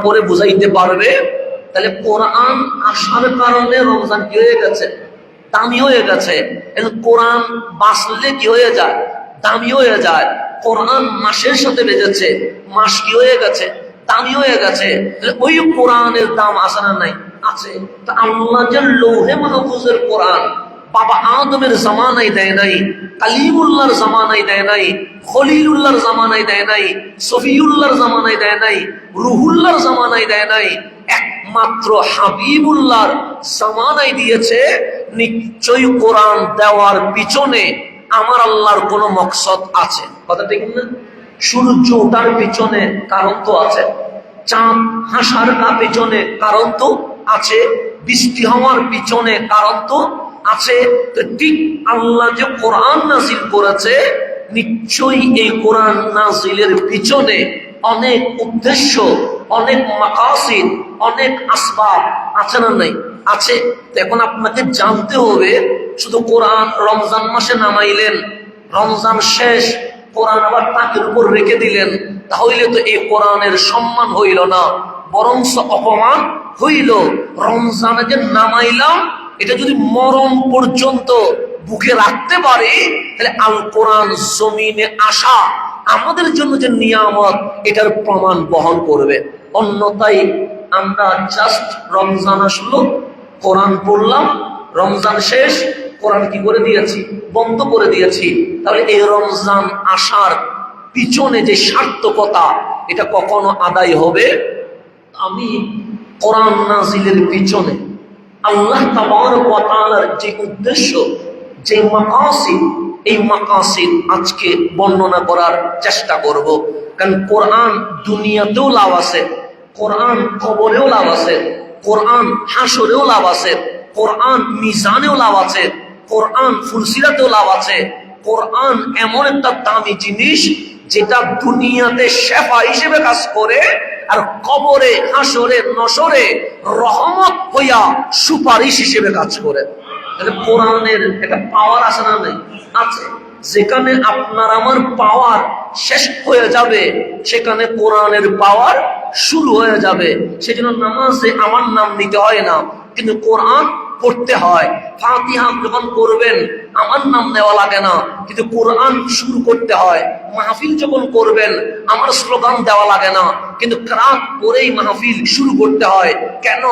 পরে বুঝাইতে পারবে। তাহলে কোরআন আসার কারণে রমজান কি হয়ে গেছে? দামি হয়ে গেছে। কোরআন বাঁচলে কি হয়ে যায়? দামি হয়ে যায়। কোরআন মাসের সাথে বেজেছে, মাস কি হয়ে গেছে? দামি হয়ে গেছে। ওই কোরআনের দাম আছে না নাই? আছে। তা আল্লাহ যে লৌহে মাহফুজের কোরআন বাবা আদমের জামানায় দেয় নাই, কালিমুল্লাহর জামানায় দেয় নাই, খলিলুল্লাহর জামানায় দেয় নাই, সফিউল্লাহর জামানায় দেয় নাই, রুহুল্লাহর জামানায় দেয় নাই, একমাত্র হাবিবুল্লাহর জামানায় দিয়েছে। নিশ্চয়ই কোরআন দেওয়ার পিছনে আমার আল্লাহর কোন মকসদ আছে। কথা ঠিক না? সূর্য ওঠার পিছনে কারণ তো আছে, চাঁদ হাসার পিছনে কারণ তো আছে, বৃষ্টি হওয়ার পিছনে কারণ তো আছে। তো ঠিক আল্লাহ যে কোরআন নাজিল করেছে, নিশ্চয়ই এই কোরআন নাজিলের পিছনে অনেক উদ্দেশ্য, অনেক মাকাসিদ, অনেক আসবাব আছে না নাই? আছে। এখন আপনাকে জানতে হবে, শুধু কোরআন রমজান মাসে নামাইলেন, রমজান শেষ কোরআন আবার তাকের উপর রেখে দিলেন, তাহলে তো এই কোরআনের সম্মান হইল না, বরং অপমান হইল। রমজানে যে নামাইলাম, এটা যদি মরণ পর্যন্ত বুকে রাখতে পারে, তাহলে আল কোরআন জমিনে আসা আমাদের জন্য যে নিয়ামত, এটার প্রমাণ বহন করবে। অন্যথায় আমরা জাস্ট রমজান আসলো, কোরআন পড়লাম, রমজান শেষ, কোরআন কি করে দিয়েছি? বন্ধ করে দিয়েছি। তাহলে এই রমজান আসার পিছনে যে সার্থকতা, এটা কখনো আদায় হবে? আমি কোরআন নাজিলের পিছনে আল্লাহ তাবারক ওয়া তাআলার যে উদ্দেশ্য, যে মাকাসিদ, এই মাকাসিদ আজকে বর্ণনা করার চেষ্টা করব। কারণ কোরআন দুনিয়াতেও লাভ আছে, কোরআন কবরেও লাভ আছে, কোরআন হাসরেও লাভ আছে, কোরআন মিজানেও লাভ আছে, কোরআন ফুলসিরাতেও লাভ আছে। কোরআন এমন একটা দামি জিনিস, যেটা দুনিয়াতে শেফা হিসেবে কাজ করে, আর কবরে হাসরে নসরে রহমত হইয়া সুপারিশ হিসেবে কাজ করে। কোরআনের একটা পাওয়ার আছে না নাই? আছে। যেখানে আপনার আমার পাওয়ার শেষ হয়ে যাবে, সেখানে কোরআনের পাওয়ার শুরু হয়ে যাবে। সেজন্য নামাজে আমার নাম নিতে হয় না, কিন্তু কোরআন পড়তে হয়। ফাতিহা যখন করবেন আমার নাম নেওয়া লাগে না, কিন্তু কোরআন শুরু করতে হয়। মাহফিল যখন করবেন আমার স্লোগান দেওয়া লাগে না, কিন্তু কিরাত পড়েই মাহফিল শুরু করতে হয়। কেন?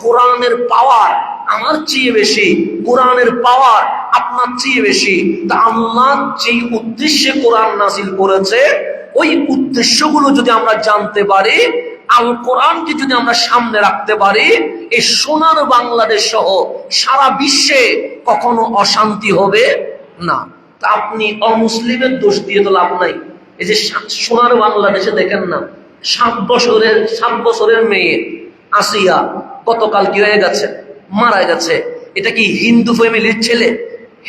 কোরআনের পাওয়ার আমার চেয়ে বেশি, কোরআনের পাওয়ার আপনার চেয়ে বেশি। তা আল্লাহ যেই উদ্দেশ্যে কোরআন নাজিল করেছে, ওই উদ্দেশ্যগুলো যদি আমরা জানতে পারি, আল কোরআনকে যদি আমরা সামনে রাখতে পারি, এই সোনার বাংলাদেশ সহ সারা বিশ্বে কখনো অশান্তি হবে না। তা আপনি অমুসলিমের দোষ দিয়ে তো লাভ নাই। এই যে সোনার বাংলাদেশে দেখেন না, 7 বছরের মেয়ে আসিয়া গতকাল কি হয়ে গেছে? মারা গেছে। এটা কি হিন্দু ফ্যামিলির ছেলে?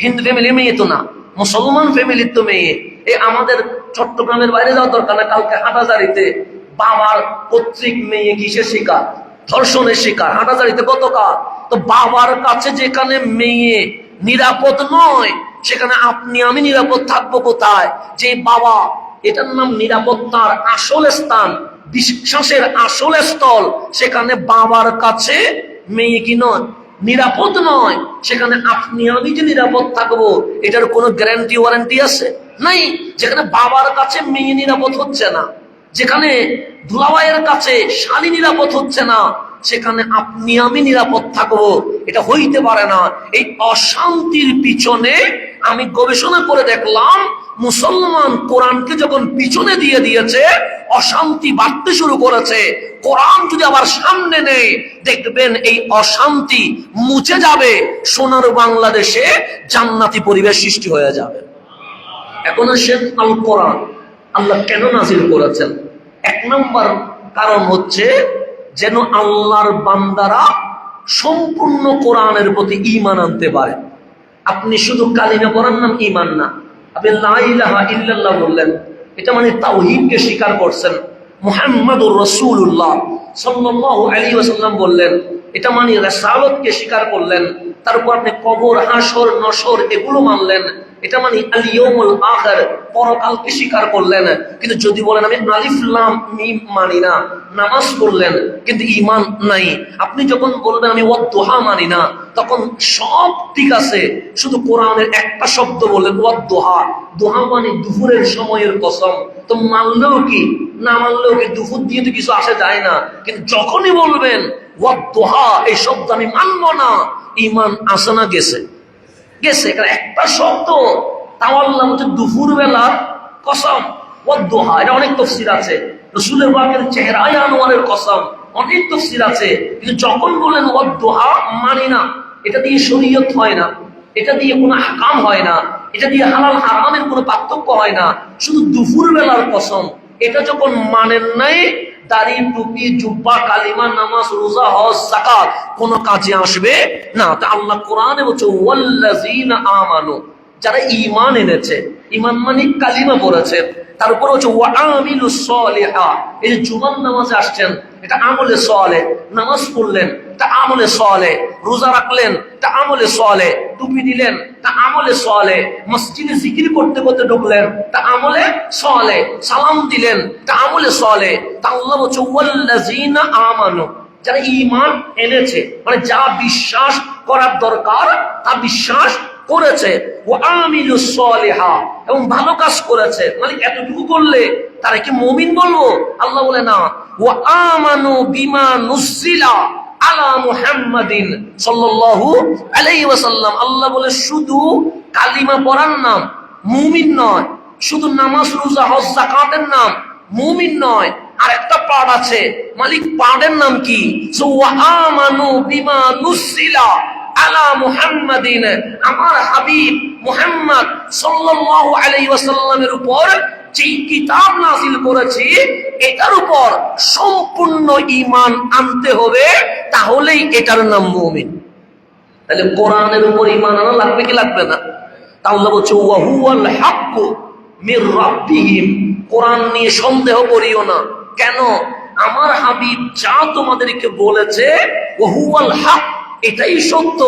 হিন্দু ফ্যামিলির মেয়ে তো না, মুসলমান ফ্যামিলির তো মেয়ে। এই আমাদের চট্টগ্রামের বাইরে যাওয়ার দরকার না, কালকে হাটাজারিতে বাবার পৈতৃক মেয়ে কিসের শিকার? ধর্ষণের শিকার। হাটাজারিতে গতকাল। তো বাবার কাছে যেখানে মেয়ে নিরাপদ নয়, সেখানে আপনি আমি নিরাপদ থাকবো কোথায়? যে বাবা, এটার নাম নিরাপত্তার আসল স্থান, বিশ্বাসের আসল স্থল, সেখানে বাবার কাছে মেয়ে কি নয়? নিরাপদ নয়। সেখানে আপনি আমি যে নিরাপদ থাকবো, এটার কোনো গ্যারান্টি ওয়ারেন্টি আছে? নাই। যেখানে বাবার কাছে মেয়ে নিরাপদ হচ্ছে না, যেখানে দুলাভাইয়ের কাছে শালী নিরাপদ হচ্ছে না, সেখানে আপনি আমি নিরাপদ থাকবো, এটা হইতে পারে না। এই অশান্তির পিছনে আমি গবেষণা করে দেখলাম, মুসলমান কোরআনকে যখন পিছনে দিয়ে দিয়েছে, অশান্তি বাড়তে শুরু করেছে। কোরআন যদি আবার সামনে নেই, দেখবেন এই অশান্তি মুছে যাবে, সোনার বাংলাদেশে জান্নাতি পরিবেশ সৃষ্টি হয়ে যাবে। এখন আসেন আল কোরআন আল্লাহ কেন নাজিল করেছেন। 1 নম্বর কারণ হচ্ছে যেন আল্লাহর বান্দারা সম্পূর্ণ কোরআনের প্রতি ঈমান আনতে পারে। আপনি শুধু কালিমা পড়ার নাম ঈমান না, আপনি লা ইলাহা ইল্লাল্লাহ বললেন, এটা মানে তাওহীদকে স্বীকার করছেন। মুহাম্মাদুর রাসূলুল্লাহ সাল্লাল্লাহু আলাইহি ওয়াসাল্লাম বললেন, এটা মানে রাসালাতকে স্বীকার করলেন। তারপর আপনি কবর হাসর নসর এগুলো মানলেন, এটা মানে আল ইয়াউমুল আখির, পরকালকে স্বীকার করলেন। কিন্তু যদি বলেন আমি আলিফ লাম মিম মানি না, নামাজ পড়লেন কিন্তু ঈমান নাই, আপনি যখন বলবেন আমি ওয়াদ-দুহা মানি না, তখন সব ঠিক আছে, শুধু কোরআনের একটা শব্দ বললেন ওয়াদ-দুহা, দুহা মানে দুপুরের সময়ের কসম, তো মানলেও কি না মানলেও কি, দুপুর দিয়ে তো কিছু আসে যায় না। কিন্তু যখনই বলবেন ওয়াদ-দুহা এই শব্দ আমি মানবো না, ঈমান আসে না গেছে গেছে। একটা শব্দ, তাও আল্লাহ বলছে দুপুর বেলার কসম, ওয়াদ-দুহা। এটা অনেক তাফসীর আছে, রাসূলের পাকের চেহারায় আনোয়ারের কসম, অনেক তাফসীর আছে। কিন্তু যখন বলেন ওয়াদ-দুহা মানি না, এটা দিয়ে শরীয়ত হয় না, এটা দিয়ে কোনো আহকাম হয় না, এটা দিয়ে হালাল হারামের কোনো পার্থক্য হয় না, শুধু দুপুর বেলার কসম। এটা যখন মানেন নাই, দাড়ি টুপি জুব্বা কালিমা নামাজ রোজা হজ যাকাত কোনো কাজে আসবে না। তা আল্লাহ কোরআনে বলছে ওয়াল্লাযিনা আমানু, যারা ঈমান এনেছে, ঈমান মানে কালিমা পড়েছে, তার উপর হচ্ছে ওয়া আমিলুস সলিহাত। এই যে জুমার নামাজে আসছেন, এটা আমলে সালেহ, নামাজ পড়লেন এটা আমলে সালেহ, রোজা রাখলেন এটা আমলে সালেহ, টুপি দিলেন এটা আমলে সালেহ, মসজিদে জিকির করতে করতে ঢুকলেন এটা আমলে সালেহ, সালাম দিলেন এটা আমলে সালেহ। তা আল্লাহ বলছে ওয়াল্লাযিনা আমানু, যারা ঈমান এনেছে, মানে যা বিশ্বাস করার দরকার তা বিশ্বাস করেছে, ওয়া আমিলুস সলিহাত, এবং ভালো কাজ করেছে, মানে এতটুকু করলে তারা কি মুমিন বলবো? আল্লাহ বলে না, ওয়া আমানু বিমা নুজিলা আলা মুহাম্মাদিন সাল্লাল্লাহু আলাইহি ওয়াসাল্লাম। আল্লাহ বলে শুধু কালিমা পড়ার নাম মুমিন নয়, শুধু নামাজ রোজা হজ যাকাতের নাম মুমিন নয়, আর একটা পার্ট আছে, মালিক পার্টের নাম কি? ওয়া আমানু বিমা নুজিলা আলা মুহাম্মাদিন, আমার হাবিব মুহাম্মদ সাল্লাল্লাহু আলাইহি ওয়াসাল্লামের উপর যে কিতাব নাযিল করেছি এটার উপর সম্পূর্ণ ঈমান আনতে হবে, তাহলেই এটার নাম মুমিন। তাহলে কোরআনের উপর ঈমান আনা লাগবে কি লাগবে না? আল্লাহ বলছে ওয়া হুয়াল হাক্কু মির রাব্বিহিম, কোরআন নিয়ে সন্দেহ করিও না। কেন? আমার হাবিব যা তোমাদেরকে বলেছে ওয়া হুয়াল হক, এটাই সত্য,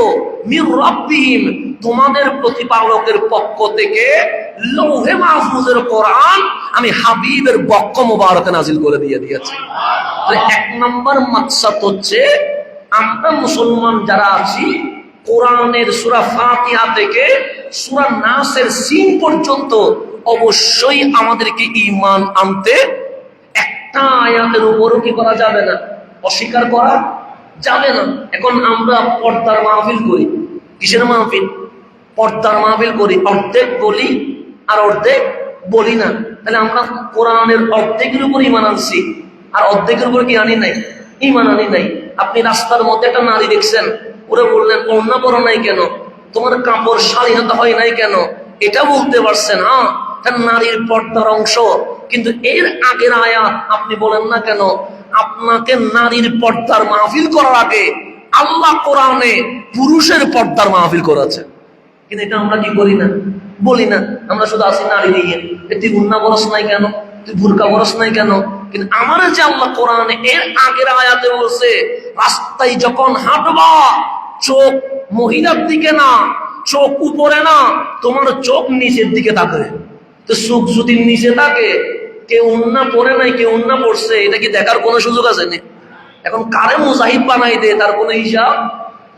মির রাব্বিহিম, তোমাদের প্রতিপালকের পক্ষ থেকে লৌহে মাহফুজের কোরআন আমি হাবিবের বক্ষ মোবারকে নাজিল করে দিয়েছি। এক নম্বর মাকসাদ হচ্ছে আমরা মুসলমান যারা আছি, কোরআনের সূরা ফাতিহা থেকে সূরা নাসের সিন পর্যন্ত অবশ্যই আমাদেরকে ঈমান আনতে, একটা আয়াতের উপরও কি করা যাবে না, অস্বীকার করা যাবে না। এখন আমরা পর্দার মাহফিল করি, কিসের মাহফিল? পর্দার মাহফিল করি, অর্ধেক বলি আর অর্ধেক বলি না। তাহলে আমরা কোরআনের অর্ধেকের উপর ঈমান আনছি, আর অর্ধেকের উপর কি আনি নাই? ঈমান আনি নাই। আপনি রাস্তার মধ্যে একটা নারী দেখছেন, ওরা বললেন ওড়না পরা নাই কেন, তোমার কাপড় শালীনতা হয় নাই কেন, এটা বলতে পারছেন, হ্যাঁ নারীর পর্দার অংশ, কিন্তু এর আগের আয়াত আপনি বলেন না কেন? আপনাকে নারীর পর্দার মাহফিল করার আগে আল্লাহ কোরআনে পুরুষের পর্দার মাহফিল করেছে, কিন্তু এটা আমরা কি করি না, বলি না। আমরা শুধু আসি নারী দিয়ে, তুই গুন্না বরস নাই কেন, তুই বুরকা বরস নাই কেন। কিন্তু আমার যে আল্লাহ কোরআনে এর আগের আয়াতে বলছে, রাস্তায় যখন হাঁটবা চোখ মহিলার দিকে না, চোখ উপরে না, তোমার চোখ নিচের দিকে থাকবে। তো চোখ যদি নিচে থাকে, কেউ উন্না পড়ে নাই কেউ উন্না পড়ছে, এটা কি দেখার কোনো সুযোগ আছে না? এখন কারে মুজাহিদ বানাই দে তার কোনো হিসাব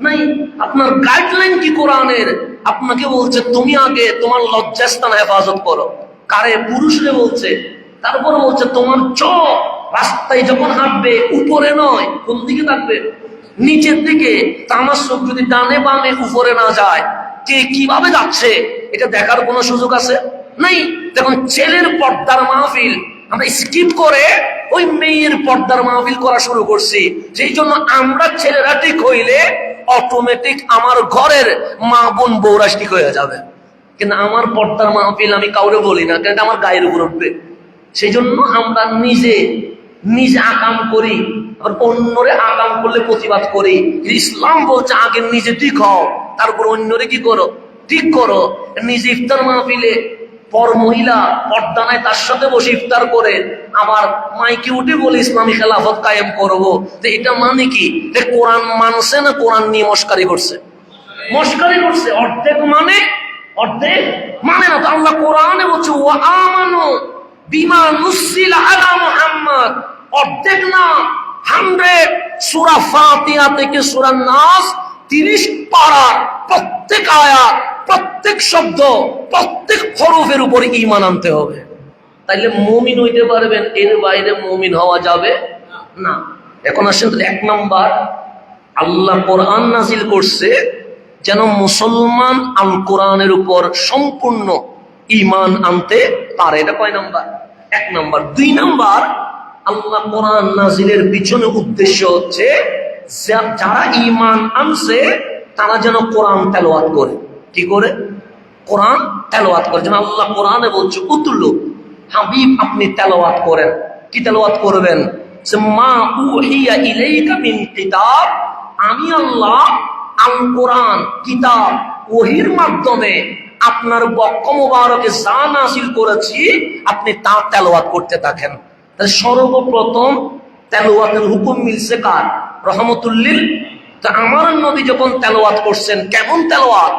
নাই। আপনার গাইডলাইন কি কোরআনের? আপনাকে বলছে তুমি আগে তোমার লজ্জাস্থান হেফাজত করো, কারে? পুরুষরে বলছে। তারপর বলছে তোমার চোখ রাস্তায় যখন হাঁটবে উপরে নয়, কোন দিকে থাকবে? নিচের দিকে। তা আমার চোখ যদি ডানে বামে উপরে না যায়, কে কিভাবে যাচ্ছে এটা দেখার কোনো সুযোগ আছে নাই। দেখুন ছেলের পর্দার মাহফিল আমরা স্কিপ করে ওই মেয়ের পর্দার মাহফিল করা শুরু করছি। সেই জন্য আমরা ছেলেরা ঠিক হইলে অটোমেটিক আমার ঘরের মা বোন বউরা ঠিক হয়ে যাবে। কিন্তু আমার পর্দার মাহফিল আমি কাউরে বলি না, কারণ আমার গায়ের উপর উঠবে। সেই জন্য আমরা নিজে আকাম করি, আবার অন্যরে আকাম করলে প্রতিবাদ করি। ইসলাম বলছে আগে নিজে ঠিক হও, তারপর অন্যরে কি করো, ঠিক করো। নিজে ইফতার মাহফিলে পর মহিলা পর্দা নাই, তার সাথে বসে ইফতার করে আবার মাইকে উঠে বলে ইসলামী খেলাফত কায়েম করবো। এটা মানে কি? কোরআন মানছে না কোরআন নিয়ে মস্কারি করছে? মস্কারি করছে। অর্ধেক মানে অর্ধেক মানে না তো। আল্লাহ কোরআনে বলছে ওয়া আমানু বিমা নুসিলা আলা মুহাম্মদ, অর্ধেক না 100। সূরা ফাতিহা থেকে সূরা নাস 30 পারা, প্রত্যেক আয়াত, প্রত্যেক শব্দ, প্রত্যেক হরফের উপর ঈমান আনতে হবে। তাইলে মুমিন হইতে পারবেন, এর বাইরে মুমিন হওয়া যাবে না। এখন আসেন 1 নাম্বার, আল্লাহ কোরআন নাজিল করছে যেন মুসলমান আল কোরআনের উপর সম্পূর্ণ ঈমান আনতে পারে। এটা কয় নাম্বার? 1 নাম্বার। 2 নাম্বার, আল্লাহ কোরআন নাজিলের পিছনে উদ্দেশ্য হচ্ছে যারা ঈমান আনছে তারা যেন কোরআন তেলাওয়াত করে। কি করে? কোরআন তেলাওয়াত করে। যেন আল্লাহ কোরআনে বলছে উতলু, হাবিব আপনি তেলাওয়াত করেন। কি তেলাওয়াত করবেন? মা উহিয়া ইলাইকা মিন কিতাব, আমি আল্লাহ আল কোরআন কিতাব ওহির মাধ্যমে আপনার বক্ষ মোবারকে যা নাযিল করেছি আপনি তা তেলাওয়াত করতে থাকেন। তাহলে সর্বপ্রথম তেলাওয়াতের হুকুম মিলছে কার? রহমতুল লিল। তা আমার নবী যখন তেলাওয়াত করছেন, কেমন তেলাওয়াত?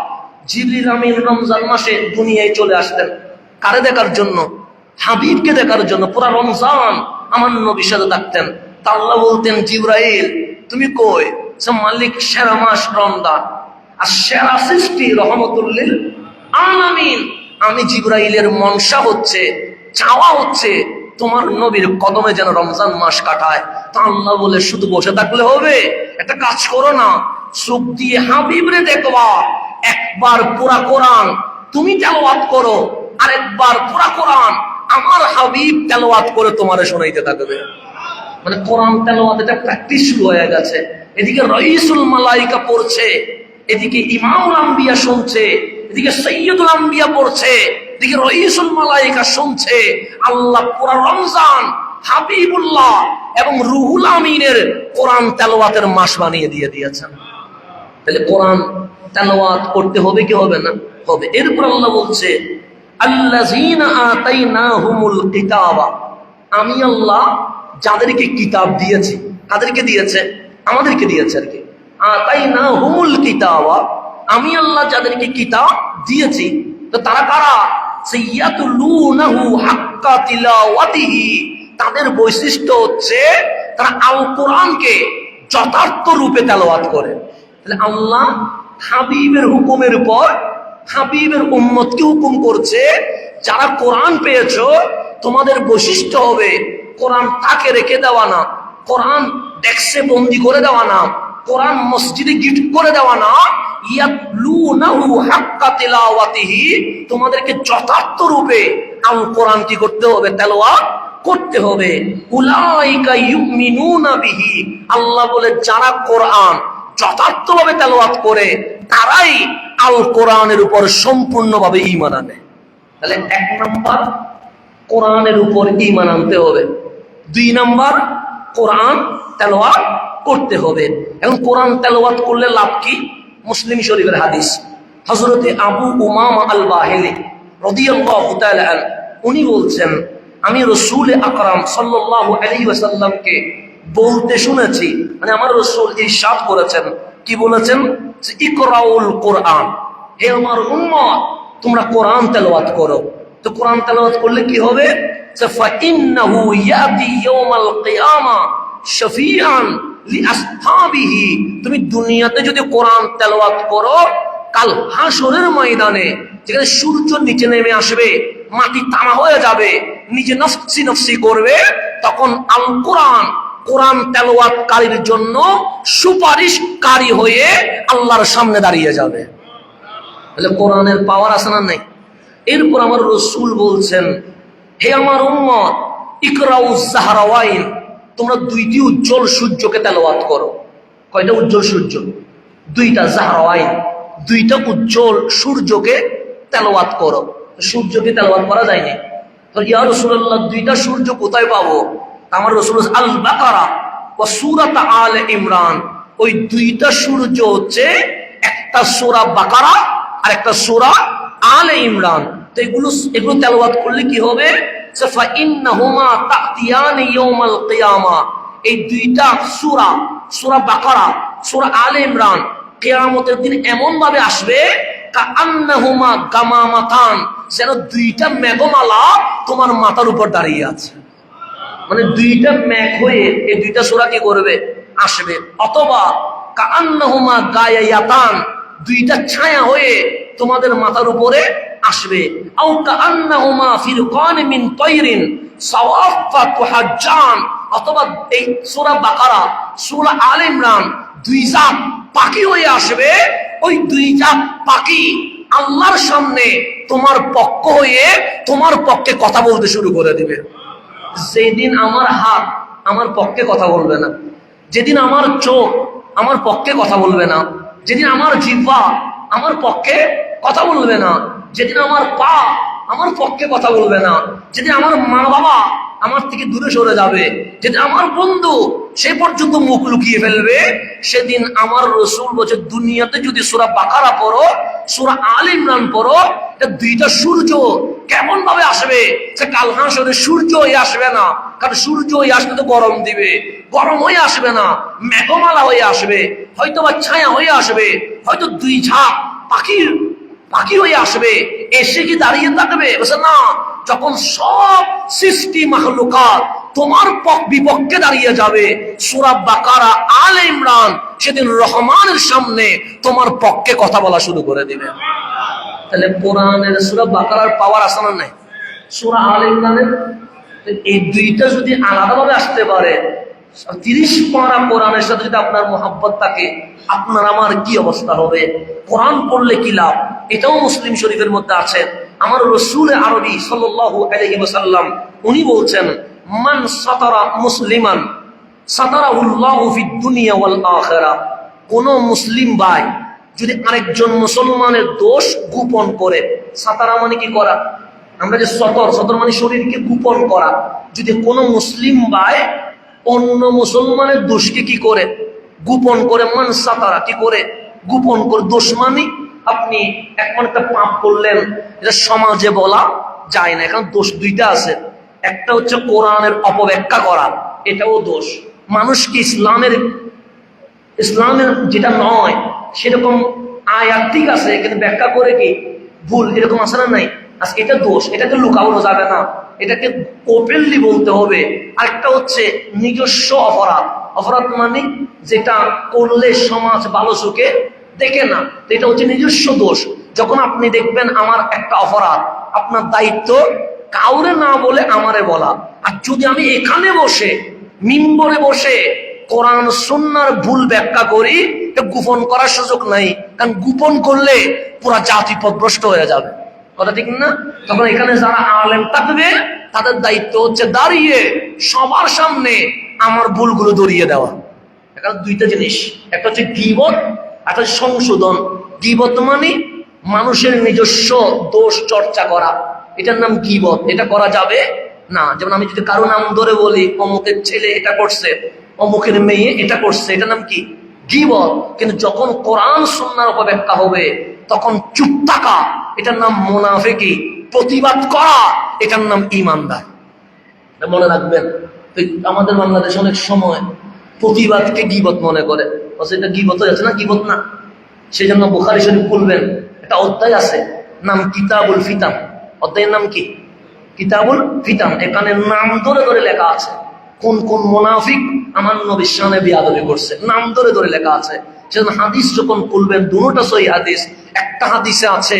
জিবরিল আমিন রমজান মাসে দুনিয়ায় চলে আসতেন কারে দেখার জন্য? হাবিবকে দেখার জন্য। পুরা রমজান আমার নবীর সাথে থাকতেন। তা আল্লাহ বলতেন জিবরাইল তুমি কই? মালিক সেরা মাস রমজান আর সেরা সৃষ্টি রহমতুল লিল আলামিন। আমি জিবরাইলের মনসা হচ্ছে, চাওয়া হচ্ছে তোমার নবীর কদমে যেন রমজান মাস কাটায়। তা আল্লাহ বলে শুধু বসে থাকলে হবে? একটা কাজ করো না, চোখ দিয়ে হাবিবরে দেখবা। একবার পুরা কোরআন তুমি তেলাওয়াত করো, আর একবার পুরা কোরআন আমার হাবিব তেলাওয়াত করে তোমারে শোনাইতে থাকবে। মানে কোরআন তেলাওয়াত এটা প্র্যাকটিস শুরু হয়ে গেছে। এদিকে রাইসুল মালাইকা পড়ছে, এদিকে ইমামুল আম্বিয়া শুনছে, এদিকে সৈয়দুল আম্বিয়া পড়ছে, এদিকে রাইসুল মালাইকা শুনছে। আল্লাহ পুরা রমজান হাবিবুল্লাহ এবং রুহুল আমিনের কোরআন তেলাওয়াতের মাস বানিয়ে দিয়েছেন। তাহলে কোরআন তেলাওয়াত করতে হবে কি হবে না? হবে। এরপর আল্লাহ বলছে আল্লাযীনা আতাইনাহুমুল কিতাবা, আমি আল্লাহ যাদেরকে কিতাব দিয়েছি। কাদেরকে দিয়েছে? আমাদেরকে দিয়েছে আর কি। আতাইনাহুমুল কিতাবা, আমি আল্লাহ যাদেরকে কিতাব দিয়েছি। তো তারা কারা? ইয়াতলুনাহু হাক্কা তিলাওয়াতিহি, তাদের বৈশিষ্ট্য হচ্ছে তারা আল কোরআনকে যথার্থ রূপে তেলাওয়াত করে। তাহলে আল্লাহ হাবিবের হুকুমের পর হাবিবের উম্মতকে হুকুম করছে, যারা কোরআন পেয়েছো তোমাদের বৈশিষ্ট্য হবে কোরআন তাকে রেখে দেওয়া না, কোরআন ডেস্কে বন্দি করে দেওয়া না, কোরআন মসজিদে গিফট করে দেওয়া না। ইয়াতলুনাহু হাক্কা তিলাওয়াতিহি, তোমাদেরকে যথার্থ রূপে আল কোরআন কি করতে হবে? তেলাওয়াত করতে হবে। উলাইকা ইউমিনুনা বিহি, আল্লাহ বলে যারা কোরআন যথার্থভাবে তেলাওয়াত করে তারাই আল কোরআনের উপর সম্পূর্ণভাবে ঈমান আনে। তাহলে 1 নাম্বার কোরআনের উপর ঈমান আনতে হবে। 2 নাম্বার কোরআন তেলাওয়াত করতে হবে। এখন কোরআন তেলাওয়াত করলে লাভ কি? মুসলিম শরীফের হাদিস, হযরতে আবু উমামা আল বাহিলি রাদিয়াল্লাহু তাআলা আনহু, উনি বলছেন আমি রাসূল আকরাম সাল্লাল্লাহু আলাইহি ওয়াসাল্লামকে বলতে শুনেছি, মানে আমার রাসূল ইরশাদ করেছেন। কি বলেছেন? যে ইকরাউল কোরআন, হে আমার উম্মত তোমরা কোরআন তেলাওয়াত করো। তো কোরআন তেলাওয়াত করলে কি হবে? যে ফাইন্নাহু ইয়াতি ইয়াউমাল কিয়ামা শাফিআন লিআসহাবিহি, তুমি দুনিয়াতে যদি কোরআন তেলাওয়াত করো, কাল হাসরের ময়দানে যেখানে সূর্য নিচে নেমে আসবে, মাটি তামা হয়ে যাবে, নিজে নফসি নফসি করবে, তখন আল কোরআন কোরআন তেলাওয়াতকারীর জন্য সুপারিশকারী হয়ে আল্লাহর সামনে দাঁড়িয়ে যাবে। তাহলে কোরআনের পাওয়ার আছে না নাই? এরপর আমার রাসূল বলছেন, হে আমার উম্মত ইকরাউজ জাহরাওয়াইন, তোমরা 2টি উজ্জ্বল সূর্যকে তেলাওয়াত করো। কয়টা উজ্জ্বল সূর্য? 2টা। জাহরাওয়াইন, 2টা উজ্জ্বল সূর্যকে তেলাওয়াত করো। সূর্যকে তেলাওয়াত করা যায়নি তো ইয়া রাসূলুল্লাহ 2টা সূর্য কোথায় পাবো? আমার রাসূল আল বাকারা ও সূরাত আলে ইমরান, ওই 2টা সূর্য হচ্ছে একটা সূরা বাকারা আর একটা সূরা আলে ইমরান। তো এগুলো তেলাওয়াত করলে কি হবে? ফা ইন্নাহুমা তাতিয়ানি ইয়াউমাল কিয়ামা, এই 2টা সূরা, সূরা বাকারা, সূরা আলে ইমরান কিয়ামতের দিন এমন ভাবে আসবে কাআন্নাহুমা গামামাতান, যেন দুইটা মেঘমালা তোমার মাথার উপর দাঁড়িয়ে আছে। মানে দুইটা মেঘ হয়ে এই দুইটা সূরা কি করবে? আসবে। অথবা কাআন্নাহুমা গায়ায়াতান, দুইটা ছায়া হয়ে তোমাদের মাথার উপরে আসবে। আও কাআন্নাহুমা ফিরকান মিন তায়রিন সাওয়াফা তুহাজ্জান, অথবা এই সূরা বাকারা, সূরা আলে ইমরান, দুই জাত পাখি হয়ে আসবে। ওই দুই জাত পাখি আল্লাহর সামনে তোমার পক্ষ হয়ে তোমার পক্ষে কথা বলতে শুরু করে দিবে। যেদিন আমার হাত আমার পক্ষে কথা বলবে না, যেদিন আমার চোখ আমার পক্ষে কথা বলবে না, যেদিন আমার জিহ্বা আমার পক্ষে কথা বলবে না, যেদিন আমার পা আমার পক্ষে কথা বলবে না, যেদিন আমার মা বাবা আমার থেকে দূরে সরে যাবে, যেদিন আমার বন্ধু সে পর্যন্ত মুখ লুকিয়ে ফেলবে, সেদিন আমার রাসূল বলছে দুনিয়াতে যদি সূরা বাকারা পড়ো, সূরা আলে ইমরান পড়ো, এটা দুইটা সূর্য কেমন ভাবে আসবে, সে কাল হাসরে সূর্য হয়ে আসবে না। কারণ সূর্য হয়ে আসলে তো গরম দিবে, গরম হয়ে আসবে না, মেঘমালা হয়ে আসবে, হয়তো বা ছায়া হয়ে আসবে, হয়তো দুই ঝাঁক পাখি হয়ে আসবে। এসে কি দাঁড়িয়ে থাকবে? বলছে না, যখন সব সৃষ্টি মাখলুকাত তোমার বিপক্ষে দাঁড়িয়ে যাবে, সূরা বাকারা আলে ইমরান সেদিন রহমানের সামনে তোমার পক্ষে কথা বলা শুরু করে দিবে। তাহলে কোরআনের সূরা বাকারার পাওয়ার আছে না নাই? সূরা আলে ইমরানের এই দুইটা যদি আলাদাভাবে আসতে পারে, 30 পারা কোরআনের সাথে যদি আপনার মোহাব্বত থাকে, আপনার আমার কি অবস্থা হবে? কোরআন পড়লে কি লাভ? এটাও মুসলিম শরীফের মধ্যে আছে। আমার রাসূল আরবি সাল্লাল্লাহু আলাইহি ওয়াসাল্লাম উনি বলছেন, মান সাতারা মুসলিমান সাতারাহুল্লাহু ফিদ দুনিয়া ওয়াল আখিরাহ। কোন মুসলিম ভাই যদি আরেকজন মুসলমানের দোষ গোপন করে, সাতারা মানে কি করা, আমরা যে সতর মানে শরীরকে গোপন করা, যদি কোন মুসলিম ভাই অন্য মুসলমানের দোষকে কি করে গোপন করে, মান সাতারা কি করে গোপন করে, দোষ মানে আপনি একটা পাপ করলেন, এটা সমাজে বলা যায় না। এখন দোষ দুইটা আছে, একটা হচ্ছে কোরআনের অপব্যাখ্যা করা, এটাও দোষ। মানুষকে ইসলামের যেটা নয় সেরকম আয়াত ঠিক আছে কিন্তু ব্যাখ্যা করে কি ভুল, এরকম আছে না নাই? আজকে এটা দোষ, এটাকে লুকানো যাবে না, এটাকে ওপেনলি বলতে হবে। আরেকটা হচ্ছে নিজস্ব অপরাধ মানে যেটা করলে সমাজ ভালো চোখে দেখে না, এটা হচ্ছে নিজস্ব দোষ। যখন আপনি দেখবেন আমার একটা অপরাধ, আপনার দায়িত্ব কাউরে না বলে আমারে বলা। আর যদি আমি এখানে বসে মিম্বরে বসে কোরআন সুন্নাহর ভুল ব্যাখ্যা করি, এটা গোপন করার সুযোগ নাই, কারণ গোপন করলে পুরা জাতি পথভ্রষ্ট হয়ে যাবে। কথা ঠিক না? তখন এখানে যারা আলেম থাকবে তাদের দায়িত্ব হচ্ছে দাঁড়িয়ে সবার সামনে আমার ভুলগুলো ধরিয়ে দেওয়া। এখানে দুইটা জিনিস, একটা হচ্ছে গীবত, একটা সংশোধন। গীবত মানে মানুষের নিজস্ব দোষ চর্চা করা, এটার নাম গীবত, এটা করা যাবে না। যেমন আমি যদি কারো নাম ধরে বলি অমুকের ছেলে এটা করছে, অমুকের মেয়ে এটা করছে, এটা নাম কি? গীবত। কিন্তু যখন কোরআন সুন্নাহর অপব্যাখ্যা হবে তখন চুপ থাকা, এটার নাম মুনাফিকি। প্রতিবাদ করা, এটার নাম ঈমানদার। মনে রাখবেন, আমাদের বাংলাদেশে অনেক সময় প্রতিবাদকে গীবত মনে করে, এটা গীবত হয়ে যাচ্ছে না, গীবত না। সেই জন্য বুখারী শরীফ খুলবেন, একটা অধ্যায় আছে নাম কিতাবুল ফিতান। অধ্যায়ের নাম কি? কিতাবুল ফিতান। এখানে নাম ধরে ধরে লেখা আছে কোন কোন মুনাফিক আমার নবীর সামনে বেয়াদবি করছে, নাম ধরে ধরে লেখা আছে। সেজন্য হাদিস যখন খুলবেন, দুটোটা সহিহ হাদিস। একটা হাদিসে আছে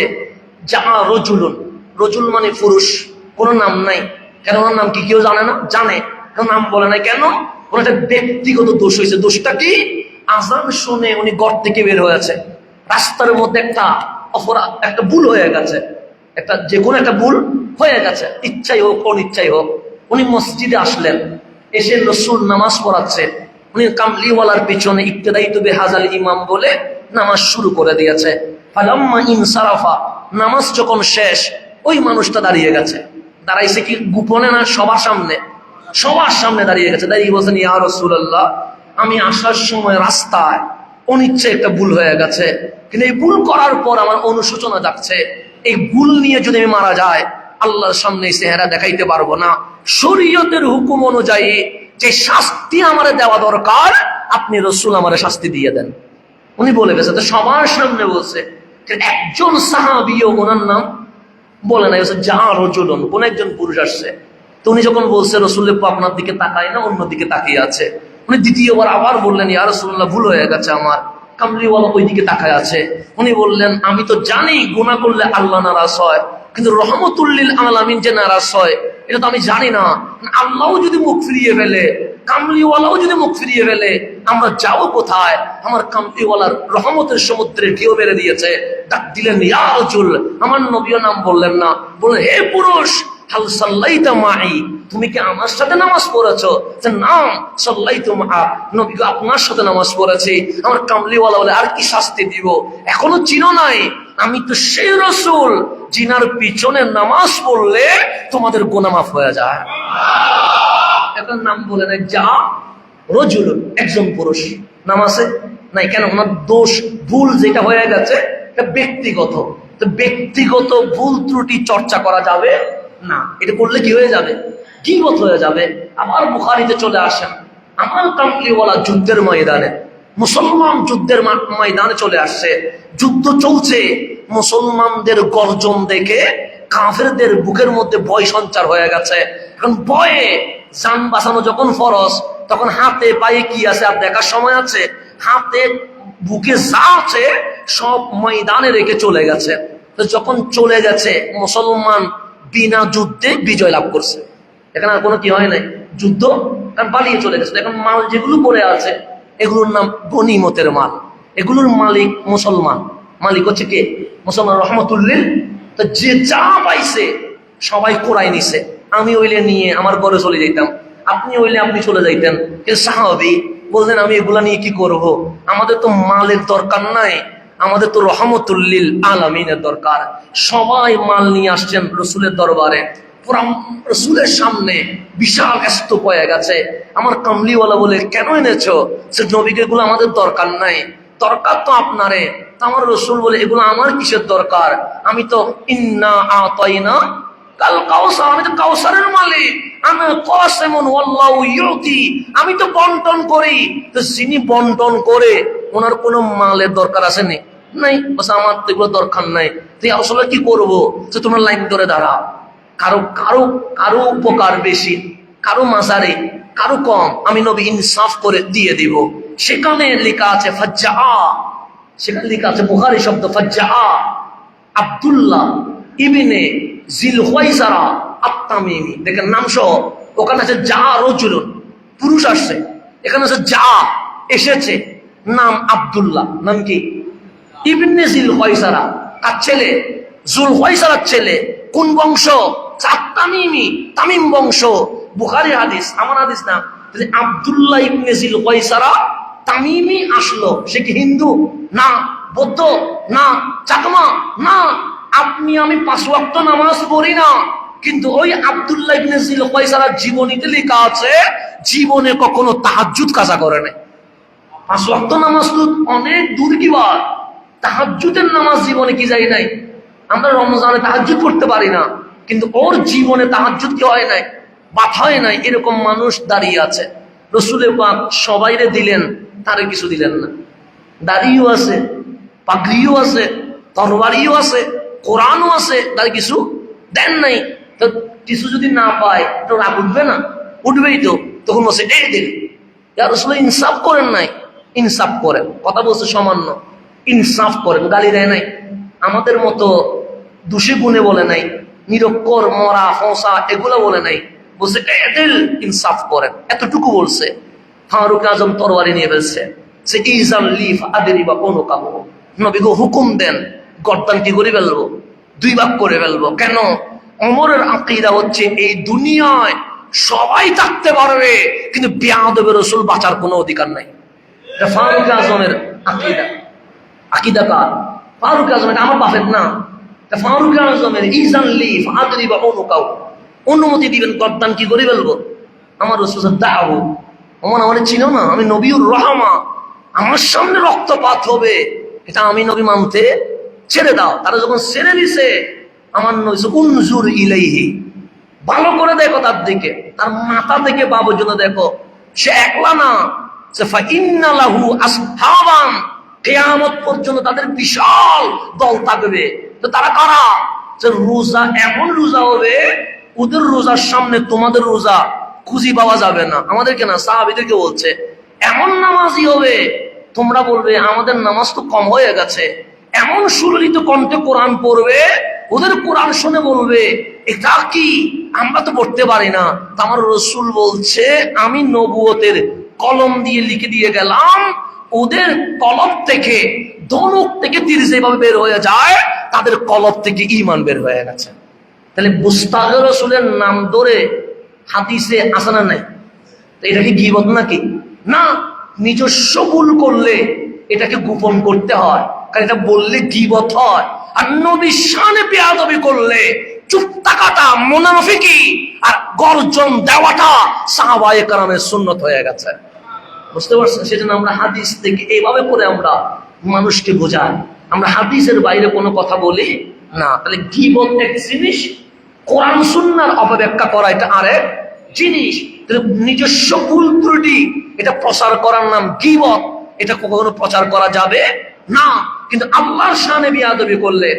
যা রজুলুন, রজুল মানে পুরুষ, কোনো নাম নাই। কেন ওনার নাম কি কেউ জানে না? জানে, কেন নাম বলে নাই কেন? ওনার একটা ব্যক্তিগত দোষ হয়েছে। দোষটা কি? আযান শুনে উনি ঘর থেকে বের হয়েছে, রাস্তার মধ্যে একটা অপরাধ, একটা ভুল হয়ে গেছে, একটা যে কোনো একটা ভুল হয়ে গেছে, ইচ্ছাই হোক অনিচ্ছাই হোক। উনি মসজিদে আসলেন, এসে রাসূল নামাজ পড়াচ্ছে, উনি কামলিওয়ালার পিছনে ইবতিদাইতু বিহাযাল ইমাম বলে নামাজ শুরু করে দিয়েছে। ফালাম্মা ইনসারাফা, নামাজ যখন শেষ, ওই মানুষটা দাঁড়িয়ে গেছে। দাঁড়াইছে কি গোপনে না সবার সামনে? সবার সামনে দাঁড়িয়ে গেছে। দাঁড়িয়ে বলছেন, ইয়া রাসূলুল্লাহ, আমি আসার সময় রাস্তায় অনিচ্ছে একটা ভুল হয়ে গেছে, কিন্তু এই ভুল করার পর আমার অনুশোচনা যাচ্ছে। এই ভুল নিয়ে যদি আমি মারা যায়, আল্লাহর সামনে চেহারা দেখাইতে পারবো না। শরীয়তের হুকুম অনুযায়ী যে শাস্তি আমারে দেওয়া দরকার, আপনি রাসূল আমারে শাস্তি দিয়ে দেন। উনি বলে গেছে, তো সবার সামনে বলছে। একজন সাহাবীও ওনার নাম বলে নাই, যা রজুলন, কোন একজন পুরুষ আসছে। তো উনি যখন বলছে রসুলের আপনার দিকে তাকায় না, অন্যদিকে তাকিয়ে আছে, উনি দ্বিতীয়বার আবার বললেন, ইয়া রাসূলুল্লাহ, ভুল হয়ে গেছে আমার, কামলিওয়ালা ওই দিকে তাকায় আছে। উনি বললেন, আমি তো জানি গুনাহ করলে আল্লাহ নারাজ হয়, কিন্তু রহমতুল লিল আলামিন যে নারাজ হয় এটা তো আমি জানি না। আল্লাহও যদি মুখ ফিরিয়ে ফেলে, কামলিওয়ালাও যদি মুখ ফিরিয়ে ফেলে, আমরা যাও কোথায়? আমার কামলিওয়ালার রহমতের সমুদ্রে ঢেউ মেরে দিয়েছে। ডাক দিলেন, ইয়া রাজুল, আমার নবীও নাম বললেন না, বললেন, হে পুরুষ, হাল সাল্লাইতা মাই, তুমি কি আমার সাথে নামাজ পড়েছো? যে নাম সাল্লাইতু মা, নবী গো, আপনার সাথে নামাজ পড়েছি। আমার কামলিওয়ালা বলে, আর কি শাস্তি দিব? এখনো চিনো নাই? আমি তো সেই রাসূল জিনার পিছনে নামাজ পড়লে তোমাদের গুনাহ মাফ হয়ে যায়। এখন নাম বলে নাই, যা রজুল, একজন পুরুষ নামাজে নাই। কেন? ওনার দোষ ভুল যেটা হয়ে গেছে এটা ব্যক্তিগত, তো ব্যক্তিগত ভুল ত্রুটি চর্চা করা যাবে না। এটা করলে কি হয়ে যাবে? গীবত হয়ে যাবে। আবার বুখারীতে চলে আসেন, আমার কামলিওয়ালা যুদ্ধের ময়দানে, মুসলমান যুদ্ধের ময়দানে চলে আসছে, যুদ্ধ চলছে, মুসলমানদের গর্জন দেখে কাফেরদের বুকের মধ্যে ভয় সঞ্চার হয়ে গেছে। এখন ভয়ে জান বাঁচানো যখন ফরজ, তখন হাতে পায়ে কি আছে আর দেখার সময় আছে? হাতে বুকে যা আছে সব ময়দানে রেখে চলে গেছে। তো যখন চলে গেছে, মুসলমান বিনা যুদ্ধে বিজয় লাভ করছে। এখানে আর কোনো কি হয় নাই, যুদ্ধ, কারণ পালিয়ে চলে গেছে। এখন মাল যেগুলো পড়ে আছে এগুলোর নাম গনিমতের মাল, এগুলোর মালিক মুসলমান। মালিক হচ্ছে কে? মুসলমান, রহমতুল্লিল। তো যে যা পাইছে সবাই কোরাই নিছে। আমি হইলে নিয়ে আমার ঘরে চলে যাইতাম, আপনি হইলে আপনি চলে যাইতেন। কিন্তু সাহাবী বললেন, আমি এগুলা নিয়ে কি করব? আমাদের তো মালের দরকার নাই, আমাদের তো রহমতুল্লিল আলামিনের দরকার। সবাই মাল নিয়ে আসছেন রসুলের দরবারে, পুরা রসুলের সামনে বিশাল স্তূপ হয়ে গেছে। আমার কামলিওয়ালা বলে, কেন এনেছো? সে নবীকে, এগুলো আমাদের দরকার নাই, দরকার তো আপনারে। আমার রসুল বলে, এগুলো আমার কিসের দরকার? আমি তো ইন্না আতাইনা কাল কাউসার, আমি তো কাউসারের মালিক, আমি কাসিমুন ওয়াল্লাহু ইউতি, আমি তো বন্টন করি। তো যিনি বন্টন করে ওনার কোনো মালের দরকার আছে নি? নাই। বস আমার তো এগুলো দরকার নাই। তুই আসলে কি করবো? যে তোমরা লাইন ধরে দাঁড়াও, কারো কারো কারো উপকার বেশি, কারো মাজারে, কারো কম, আমি নবী ইনসাফ করে দিয়ে দিব। সেখানে লেখা আছে ফাজ্জা, সেখানে লেখা আছে বুখারী শব্দ ফাজ্জা, আব্দুল্লাহ ইবনে জিল হুয়াইসারা আত-তামিমি, দেখেন নাম সহ। ওখানে আছে যা রজুলুন, পুরুষ আসছে। এখানে আছে যা এসেছে, নাম আব্দুল্লাহ, নাম কি? ইবনে জিল হুয়াইসারা, আর ছেলে জুল হুয়াইসারার ছেলে। কোন বংশ? আত-তামিমি, তামিম বংশ। বুখারী হাদিস, আমার হাদিস না। আব্দুল্লাহ ইবনে জিল হুয়াইসারা তামিমি আসলো। সে কি হিন্দু? না। বৌদ্ধ? না। চাকমা? না। আপনি আমি 5 ওয়াক্ত নামাজ পড়ি না, কিন্তু ওই আব্দুল্লাহ ইবনে জিল হুয়াইসারার জীবনীতে লেখা আছে জীবনে কখনো তাহাজ্জুদ কাজা করে নাই। 5 ওয়াক্ত নামাজ তো অনেক দূর কি বার, তাহাজ্জুদের নামাজ জীবনে কি যাই নাই। আমরা রমজানে তাহাজ্জুদ করতে পারি না, কিন্তু ওর জীবনে তাহাজ্জুদ কি হয় নাই, বাত হয় নাই। এরকম মানুষ দাঁড়িয়ে আছে। রসুলে পাক সবাইরে দিলেন, তারে কিছু দিলেন না। দাড়িও আছে, পাগড়িও আছে, তরবারিও আছে, কোরআনও আছে, তার কিছু দেন নাই। তো কিছু যদি না পায় তো রাগ উঠবে না? উঠবেই তো। তখন বলছে, এই দিন রসুল ইনসাফ করেন নাই। ইনসাফ করেন, কথা বলছে সামান্য, ইনসাফ করেন, গালি দেয় নাই। আমাদের মতো দোষী গুণে বলে নাই, নিরক্ষর মরা ফসা এগুলো বলে নাই। বলছে এদিল, ইনসাফ করেন, এতটুকু বলছে। ফারুক আজম তরবারি নিয়ে ফেলছে, সে ইজান লিফ আদেরি বা কোনো কাবু, নবী গো হুকুম দেন, গর্দান কি করে ফেলবো? 2 ভাগ করে ফেলবো। কেন? ওমরের আকীদা হচ্ছে এই দুনিয়ায় সবাই থাকতে পারবে, কিন্তু বেয়াদবে রাসূল বাঁচার কোনো অধিকার নাই। এটা ফারুক আজমের আকীদা। আকীদা কার? ফারুক আজম, এটা আমার বাপের না। এটা ফারুক আজমের ইজান লিফ আদরি বা কোনো কাউ, অনুমতি দিবেন গর্দান কি করে ফেলবো। আমার রাসূল দাও, আমার চিনো না, আমি নবীউর রহমা, আমার সামনে রক্তপাত হবে, এটা আমি নবী মানতে ছেড়ে দাও। তারা যখন ছেড়ে দিছে, আমার নবী উনজুর ইলাইহি, ভালো করে দেখো তার দিকে, তার মাথা থেকে পা পর্যন্ত দেখো। সে একলা না, সে ফাইন্না লাহু আসহাবান, কিয়ামত পর্যন্ত তাদের বিশাল দল থাকবে। তো তারা কারা? যে রোজা, এমন রোজা হবে ওদের রোজার সামনে তোমাদের রোজা খুঁজি পাওয়া যাবে না। আমাদেরকে না, সাহাবীদেরকে বলছে, এমন নামাজি হবে তোমরা বলবে আমাদের নামাজ তো কম হয়ে গেছে। এমন সুললিত কণ্ঠে কোরআন পড়বে, ওদের কোরআন শুনে বলবে এটা কি, আমরা তো পড়তে পারি না। আমার রসুল বলছে আমি নবুয়তের কলম দিয়ে লিখে দিয়ে গেলাম, ওদের কলম থেকে, ধনুক থেকে তীর যেভাবে বের হয়ে যায়, তাদের কলম থেকে ঈমান বের হয়ে গেছে। তাহলে মুস্তাগ রসুলের নাম ধরে হাদিসে আসে না নাই? এটা কি গীবত নাকি? না, নিজস্ব ভুল করলে এটাকে গোপন করতে হয়, কারণ এটা বললে গীবত হয়। আর নবীর শানে বেয়াদবি করলে চুপ থাকাটা মুনাফিকি, আর গর্জন দেওয়াটা সাহাবায়ে কেরামের সুন্নত হয়ে গেছে। বুঝতে পারছেন? সেজন্য আমরা হাদিস থেকে এইভাবে করে আমরা মানুষকে বোঝাই, আমরা হাদিসের বাইরে কোনো কথা বলি না। তাহলে গীবত এক জিনিস, কোরআন সুন্নাহর অপব্যাখ্যা করা এটা আরেক জিনিস। নিজস্ব ভুল ত্রুটি এটা প্রচার করার নাম গীবত, এটা কখনো প্রচার করা যাবে না। কিন্তু আল্লাহর শানে বেয়াদবি করলে,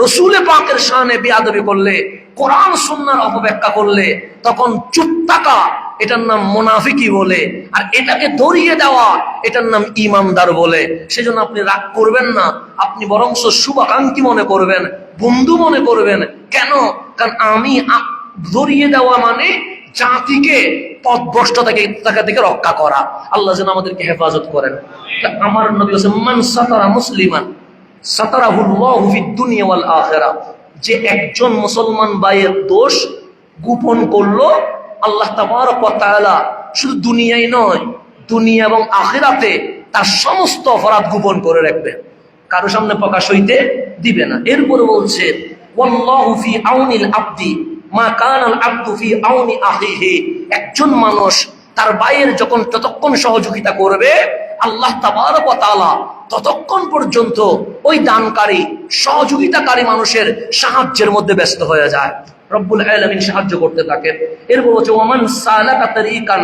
রসুল পাকের শানে বেয়াদবি করলে, কোরআন সুন্নাহর অপব্যাখ্যা করলে, তখন চুপ থাকা এটার নাম মুনাফিকি বলে, আর এটাকে ধরিয়ে দেওয়া এটার নাম ঈমানদার বলে। সেজন্য আপনি রাগ করবেন না, আপনি বরং শুভাকাঙ্ক্ষী মনে করবেন, বন্ধু মনে করবেন। কেন? কারণ আমি ধরিয়ে দেওয়া মানে জাতিকে পথভ্রষ্ট থেকে রক্ষা করা। আল্লাহ যেন আমাদেরকে হেফাজত করেন। আমার নবী বলেছেন মান সাতারা মুসলিমান সাতারাহুল্লাহু ফিদ দুনিয়া ওয়াল আখিরাহ, যে একজন মুসলমান ভাইয়ের দোষ গোপন করলো, আল্লাহ তাবারক ওয়া তাআলা শুধু দুনিয়ায় নয়, দুনিয়া এবং আখিরাতে তার সমস্ত অপরাধ গোপন করে রাখবে, কারো সামনে প্রকাশ হইতে দিবে না। এরপরে বলছে ওয়াল্লাহু ফি আউনিল আবদি মা কানাল আবদু ফি আউনি আখিহি, একজন মানুষ তার ভাইয়ের যখন ততক্ষণ সহযোগিতা করবে, আল্লাহ তাবারক ওয়া তাআলা ততক্ষণ পর্যন্ত ওই দানকারী, সহযোগিতাকারী মানুষের সাহায্যের মধ্যে ব্যস্ত হয়ে যায়, রব্বুল আলামিন সাহায্য করতে থাকে। এরপর বলছে ওয়ামান সালাকা তারিকান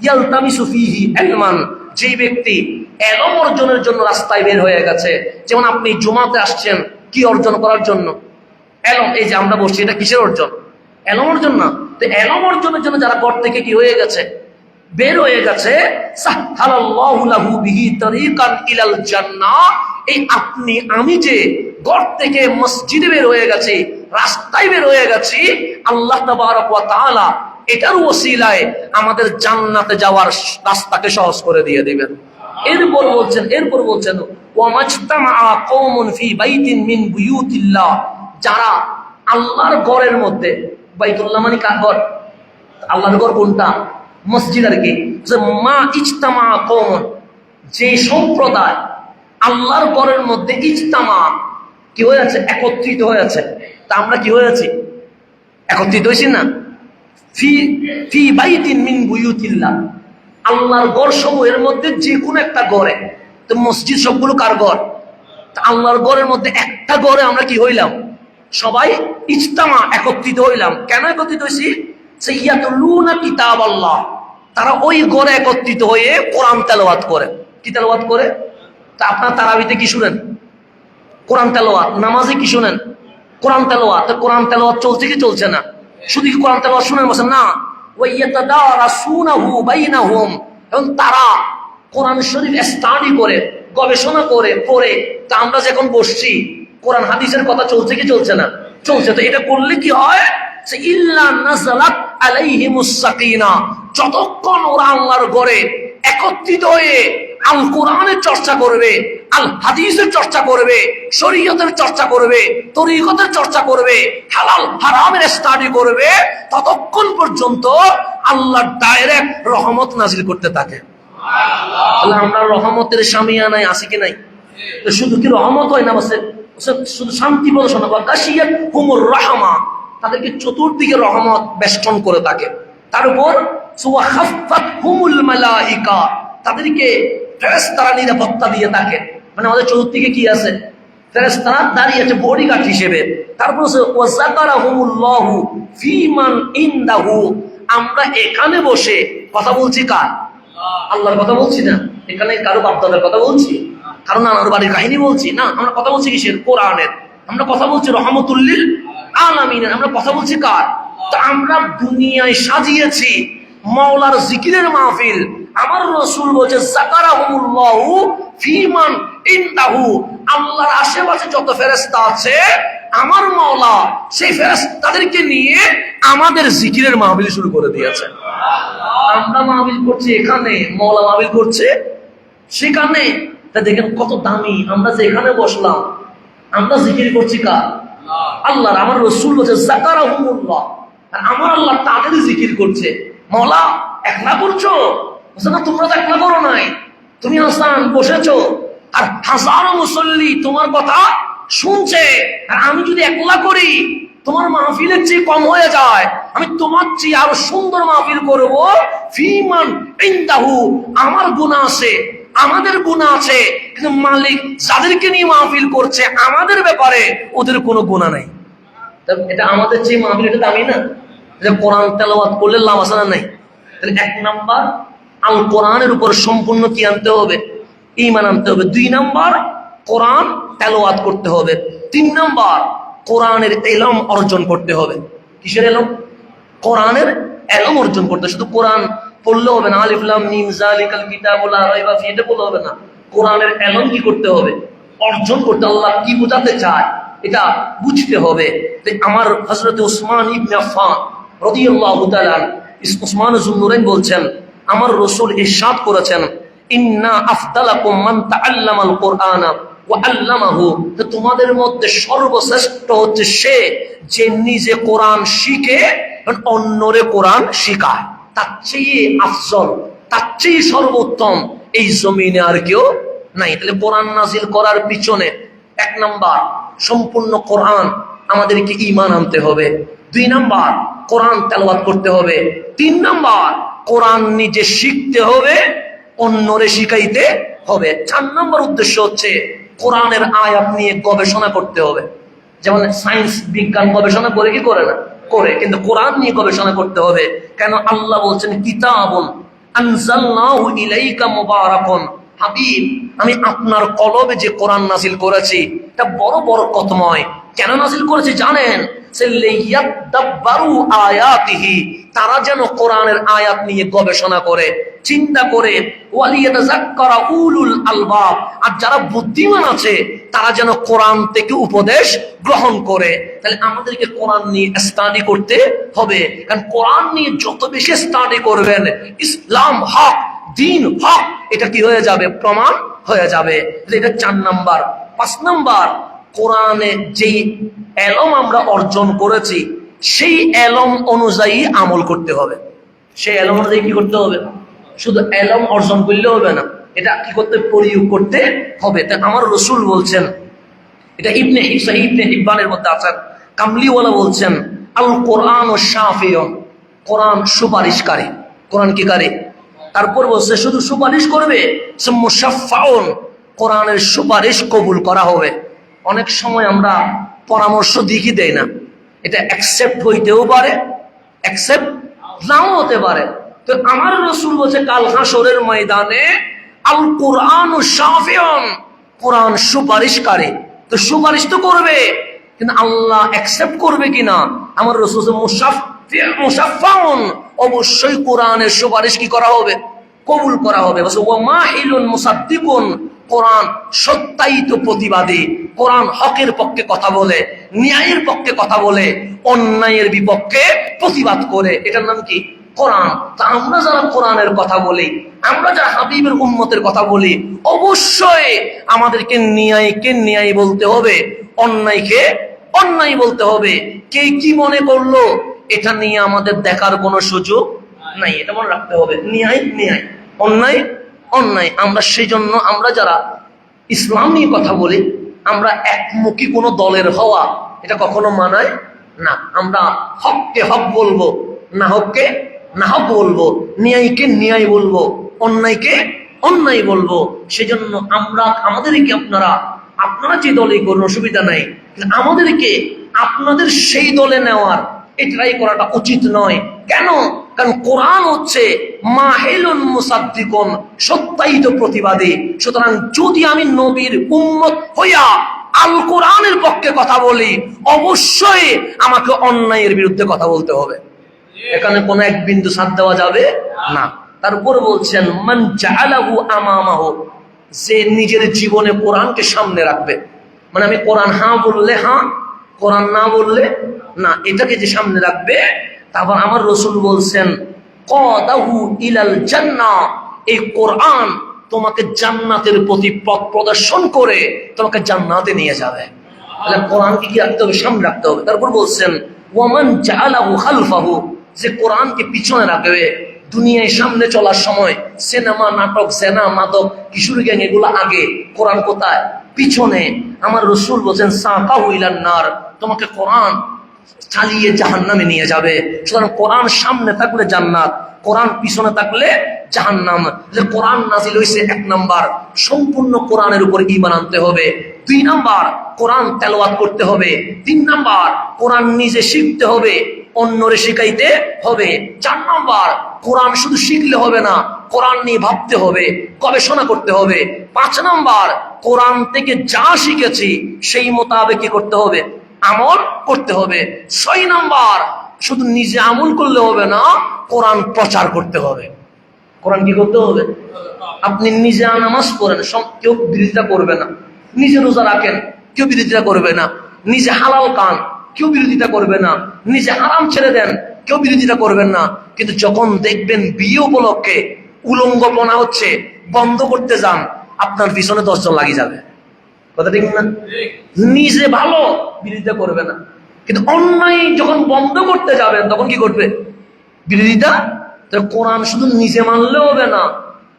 ইয়ালতামিসু ফিহি ইলমান, যে ব্যক্তি ইলম অর্জনের জন্য রাস্তায় বের হয়ে গেছে। যেমন আপনি জুমাতে আসছেন কি অর্জন করার জন্য? ইলম। এই যে আমরা বসছি, এটা কিসের অর্জন? ইলম অর্জন না? তো ইলম অর্জনের জন্য যারা ঘর থেকে কি হয়ে গেছে, বের হয়ে গেছে, সাহহালাল্লাহু লাহু বিহি তারিকান ইলাল জান্নাহ, এই আপনি আমি যে ঘর থেকে মসজিদে বের হয়ে গেছি, রাস্তায় বের হয়ে গেছি, আল্লাহ তাবারক ওয়া তাআলা এটার ওসিলায় আমাদের জান্নাতে যাওয়ার রাস্তাকে সহজ করে দিয়ে দিবেন। এরপর বলছেন ওয়ামাজতামা কওমুন ফি বাইতিন মিন বুয়ুতিল্লাহ, যারা আল্লাহর ঘরের মধ্যে, বাইতুল্লাহ মানে কার ঘর? আল্লাহর ঘর কোনটা? মসজিদ আর কি। যে মা ইজতামা কওমুন, যে সম্প্রদায় আল্লাহর ঘরের মধ্যে ইজতামা কি হয়ে আছে, একত্রিত হয়ে আছে। তা আমরা কি হয়ে আছি? একত্রিত হয়েছি না? ফি বাইতিন মিন বুয়ুতিল্লাহ, আল্লাহর ঘর সমূহের মধ্যে যে কোনো একটা ঘরে। তো মসজিদ সবগুলো কার ঘর? আল্লাহর ঘরের মধ্যে একটা ঘরে আমরা কি হইলাম? সবাই ইজতামা, একত্রিত হইলাম। কেন একত্রিত হয়েছি? ইয়াতুলুনা কিতাবাল্লাহ, তারা ওই ঘরে একত্রিত হয়ে কোরআন তেলাওয়াত করে। কি তেলাওয়াত করে? তা আপনার তারাবিতে কি শুনেন? কোরআন তেলাওয়াত। নামাজে কি শুনেন? কোরআন তেলাওয়াত। কোরআন তেলাওয়াত চলছে কি চলছে না? শুধু কি কোরআন তেলাওয়াত শুনেন বসেন না? ওয়াইয়াতাদারাসুনাহু বাইনাহুম, এবং তারা কোরআন শরীফ স্টাডি করে, গবেষণা করে, পড়ে। তা আমরা যখন বসছি, কোরআন হাদিসের কথা চলছে কি চলছে না? চলছে। তো এটা করলে কি হয়? ইল্লা নাযালাত আলাইহিমুস সাকিনা, যতক্ষণ ওরা আল্লাহর ঘরে একত্রিত হয়ে আল কোরআনের চর্চা করবে, আল হাদিসের চর্চা করবে, শরীয়তের চর্চা করবে, তরিকতের চর্চা করবে, হালাল হারামের স্টাডি করবে, ততক্ষণ পর্যন্ত আল্লাহ ডাইরেক্ট রহমত নাজিল করতে থাকে। আল্লাহ, আমরা রহমতের শামিয়ানায় আছি কি নাই? তো শুধু কি রহমত হয় না, শুধু শান্তি প্রদর্শন বা গাশিয়াত হুমুর রাহমা, তাদেরকে চতুর্দিকে রহমত বেষ্টন করে থাকে। তার উপর সুওয়াখাফাত হুমুল মালাইকা, তাদেরকে ফেরেশতারা নিরাপত্তা দিয়ে থাকে। মানে আমাদের চতুর্দিকে কি আছে? ফেরেশতারা দাঁড়িয়ে আছে বডিগার্ড হিসেবে। তারপর ওয়াযাকারাহুমুল্লাহু ফীমান ইনদাহু, আমরা এখানে বসে কথা বলছি কার? আল্লাহর কথা বলছি না, এখানে কারো বাপদাদার কথা বলছি? কারণ নানার বাড়ির কাহিনী বলছি না, আমরা কথা বলছি কিসের? কোরআনের। আমরা কথা বলছি রহমতুল্লিল আলামিনের। আমরা কথা বলছি কার? তো আমরা দুনিয়ায় সাজিয়েছি মাওলার জিকিরের মাহফিল। আমার রাসূল বলেছে যাকারাহুমুল্লাহু ফীমান ইনদাহু, আল্লাহর আশেপাশে যত ফেরেশতা আছে আমার মাওলা সেই ফেরেশতাদেরকে নিয়ে আমাদের জিকিরের মাহফিল শুরু করে দিয়েছে। আমরা মাহফিল করছি এখানে, মাওলা মাহফিল করছে সেখানে। তা দেখেন কত দামি। আমরা যে এখানে বসলাম, আমরা জিকির করছি কার? আল্লাহর। আমার রাসূল বলেছে যাকারাহুমুল্লাহ, আর আমার আল্লাহ তাদের জিকির করছে। মাওলা একলা করছো? না, তোমরা তো একলা করো নাই, তুমি হাসান বসেছো আর হাজারো মুসল্লি তোমার কথা শুনছে। আর আমি যদি একলা করি তোমার মাহফিলের চেয়ে কম হয়ে যায়, আমি তোমার চেয়ে আরো সুন্দর মাহফিল করব। ফীমান ইনদাহু, আমার গুনাহ আছে, আমাদের গুনাহ আছে, কিন্তু মালিক যাদেরকে নিয়ে মাহফিল করছে আমাদের ব্যাপারে ওদের কোনো গুনাহ নাই। এটা আমাদের চেয়ে মাহফিল, এটা দামি না? কোরআন তেলাওয়াত করলে লাভ আছে না নাই? তাহলে এক নাম্বার আল কোরআনের উপর সম্পূর্ণ কি আনতে হবে? ঈমান আনতে হবে। 2 নাম্বার কোরআন তেলাওয়াত করতে হবে। 3 নাম্বার কোরআনের ইলম অর্জন করতে হবে। কিসের ইলম? কোরআনের ইলম অর্জন করতে। শুধু কোরআন পড়লে হবে না, আলিফ লাম মিম যালিকাল কিতাবু লা রাইবা ফিহি এটা বললে হবে না। কোরআনের ইলম কি করতে হবে? অর্জন করতে। আল্লাহ কি বোঝাতে চায় এটা বুঝতে হবে। তাই আমার হযরত উসমান ইবনে আফফান রাদিয়াল্লাহু তাআলা, উসমান যুন্নুরাইন বলছেন, আমার রাসূল ইরশাদ করেছেন, ইন্না আফদালাকুম মান তাআল্লামাল কুরআনা ওয়া আল্লামাহু, তোমাদের মধ্যে সর্বশ্রেষ্ঠ হচ্ছে সে যে নিজে কোরআন শিখে অন্যরে কোরআন শিখায়। তার চেয়ে আফজল, তার চেয়ে সর্বোত্তম এই জমিনে আর কেউ নাই। তাহলে কোরআন নাজিল করার পিছনে 1 নাম্বার সম্পূর্ণ কোরআন আমাদেরকে ঈমান আনতে হবে। 2 নাম্বার কোরআন তেলাওয়াত করতে হবে। 3 নাম্বার কোরআন নিজে শিখতে হবে, অন্যরে শিখাইতে হবে। 4 নাম্বার উদ্দেশ্য হচ্ছে কোরআনের আয়াত নিয়ে গবেষণা করতে হবে। যেমন সায়েন্স বিজ্ঞান গবেষণা করে কি করে না? করে। কিন্তু কোরআন নিয়ে গবেষণা করতে হবে। কেন? আল্লাহ বলছেন কিতাবুন আনজালনাহু ইলাইকা মুবারাকুন, হাবিব আমি আপনার কলবে যে কোরআন নাজিল করেছি এটা বড় বরকতময়। কেন নাজিল করেছি জানেন? আয়াতিহি, তারা যেন কোরআনের আয়াত নিয়ে গবেষণা করে, চিন্তা করে। ওয়ালিয়াতাযাক্কারা উলুল আলবাব, আর যারা বুদ্ধিমান আছে তারা যেন কোরআন থেকে উপদেশ গ্রহণ করে। তাহলে আমাদেরকে কোরআন নিয়ে স্টাডি করতে হবে। কারণ কোরআন নিয়ে যত বেশি স্টাডি করবেন, ইসলাম হক, দ্বীন হক, এটা কি হয়ে যাবে? প্রমাণ হয়ে যাবে। এটা 4 নাম্বার। 5 নাম্বার কোরআনে যেই এলম আমরা অর্জন করেছি সেই এলম অনুযায়ী আমল করতে হবে। সেই এলম অনুযায়ী কি করতে হবে? শুধু এলম অর্জন করলে হবে না, এটা কি করতে? প্রয়োগ করতে হবে। তাই আমার রাসূল বলছেন, এটা ইবনে হিব্বানের মধ্যে আছেন, কামলিওয়ালা বলছেন, আল কোরআন ও শাফিউন, কোরআন সুপারিশকারী। কোরআন কি কারে? তারপর বলছে শুধু সুপারিশ করবে, মুশাফফাউন, কোরআনের সুপারিশ কবুল করা হবে। অনেক সময় আমরা পরামর্শ দিকে দেই না, এটা অ্যাকসেপ্ট হইতেও পারে, অ্যাকসেপ্ট নাও হতে পারে। তো আমার রাসূল বলছে কাল হাসরের ময়দানে আল কোরআন শাফিউন, কোরআন সুপারিশকারী। তো সুপারিশ তো করবে, কিন্তু আল্লাহ অ্যাকসেপ্ট করবে কিনা? আমার রাসূল মুশাফফাউন, অবশ্যই কোরআনের সুপারিশ কি করা হবে? কবুল করা হবে। ওয়া মাহিলুন মুসাদ্দিকুন, কোরআন সত্যায়িত প্রতিবাদী। কোরআন হকের পক্ষে কথা বলে, ন্যায়ের পক্ষে কথা বলে, অন্যায়ের বিপক্ষে প্রতিবাদ করে। এটার নাম কি? কোরআন। তা আমরা যারা কোরআনের কথা বলি, আমরা যারা হাবিবের উম্মতের কথা বলি, অবশ্যই আমাদেরকে ন্যায়কে ন্যায় বলতে হবে, অন্যায়কে অন্যায় বলতে হবে। কে কি মনে করলো এটা নিয়ে আমাদের দেখার কোনো সুযোগ নাই। এটা মনে রাখতে হবে, ন্যায় ন্যায়, অন্যায় অন্যায়। আমরা সেই জন্য আমরা যারা ইসলাম নিয়ে কথা বলি, আমরা একমুখী কোনো দলের হওয়া এটা কখনো মানায় না। আমরা হককে হক বলবো, না হককে না হক বলবো, ন্যায়কে ন্যায় বলবো, অন্যায়কে অন্যায় বলবো। সেজন্য আমরা আমাদেরকে আপনারা যে দলে করুন অসুবিধা নাই, আমাদেরকে আপনাদের সেই দলে নেওয়ার এটাই করাটা উচিত নয়। কেন? কারণ কোরআন হচ্ছে মাহিলুন মুসাদ্দিকুন, সত্যায়িত প্রতিবাদী। সুতরাং যদি আমি নবীর উম্মত হইয়া আল কোরআনের পক্ষে কথা বলি, অবশ্যই আমাকে অন্যায়ের বিরুদ্ধে কথা বলতে হবে। এখানে কোন এক বিন্দু ছাড় দেওয়া যাবে না। তারপর বলছেন মান জাআলাহু আমামাহু, যে নিজের জীবনে কোরআনকে সামনে রাখবে, মানে আমি কোরআন হ্যাঁ বললে হ্যাঁ, কোরআন না বললে না, এটাকে যে সামনে রাখবে। তারপর আমার রাসূল বলছেন কাদাহু ইলাল জান্নাহ, এই কোরআন তোমাকে জান্নাতের প্রতি পথ প্রদর্শন করে তোমাকে জান্নাতে নিয়ে যাবে। তাহলে কোরআনকে কি রাখতে হবে? সামনে রাখতে হবে। তারপর বলছেন ওয়ামান জাআলাহু খালফাহু, যে কোরআনকে পিছনে রাখবে। দুনিয়ায় সামনে চলার সময় সিনেমা, নাটক, জেনা, মাদক, কিশোরী গ্যাং এগুলো আগে, কোরআন কোথায়? পিছনে। আমার রাসূল বলেন সাকাহু ইলান নার, তোমাকে কোরআন চালিয়ে জাহান্নামে নিয়ে যাবে। সুতরাং কোরআন সামনে থাকলে জান্নাত, কোরআন পিছনে থাকলে জাহান্নাম। যে কোরআন নাজিল হইছে, 1 নাম্বার সম্পূর্ণ কোরআনের উপর ঈমান আনতে হবে। 2 নাম্বার কোরআন তেলাওয়াত করতে হবে। 3 নাম্বার কোরআন নিজে শিখতে হবে, অন্যরে শিখাইতে হবে। 4 নাম্বার কোরআন শুধু শিখলে হবে না, কোরআন নিয়ে ভাবতে হবে, গবেষণা করতে হবে। 5 নাম্বার কোরআন থেকে যা শিখেছি সেই মোতাবেক কি করতে হবে? আমল করতে হবে। 6 নাম্বার শুধু নিজে আমল করলে হবে না, কোরআন প্রচার করতে হবে। কোরআন কি করতে হবে? আপনি নিজে নামাজ পড়েন, কেউ বিরোধিতা করবে না। নিজে রোজা রাখেন, কেউ বিরোধিতা করবে না। নিজে হালাল খান, কেউ বিরোধিতা করবে না। নিজে হারাম ছেড়ে দেন, কেউ বিরোধিতা করবেন না। কিন্তু যখন দেখবেন বিয়ে উপলক্ষে উলঙ্গপনা হচ্ছে, বন্ধ করতে যান, আপনার পিছনে 10 জন লাগিয়ে যাবে। কথা ঠিক না? নিজে ভালো, বিরোধিতা করবে না। কিন্তু অন্যায় যখন বন্ধ করতে যাবেন, তখন কি করবে? বিরোধিতা। কোরআন শুধু নিজে মানলেও হবে না,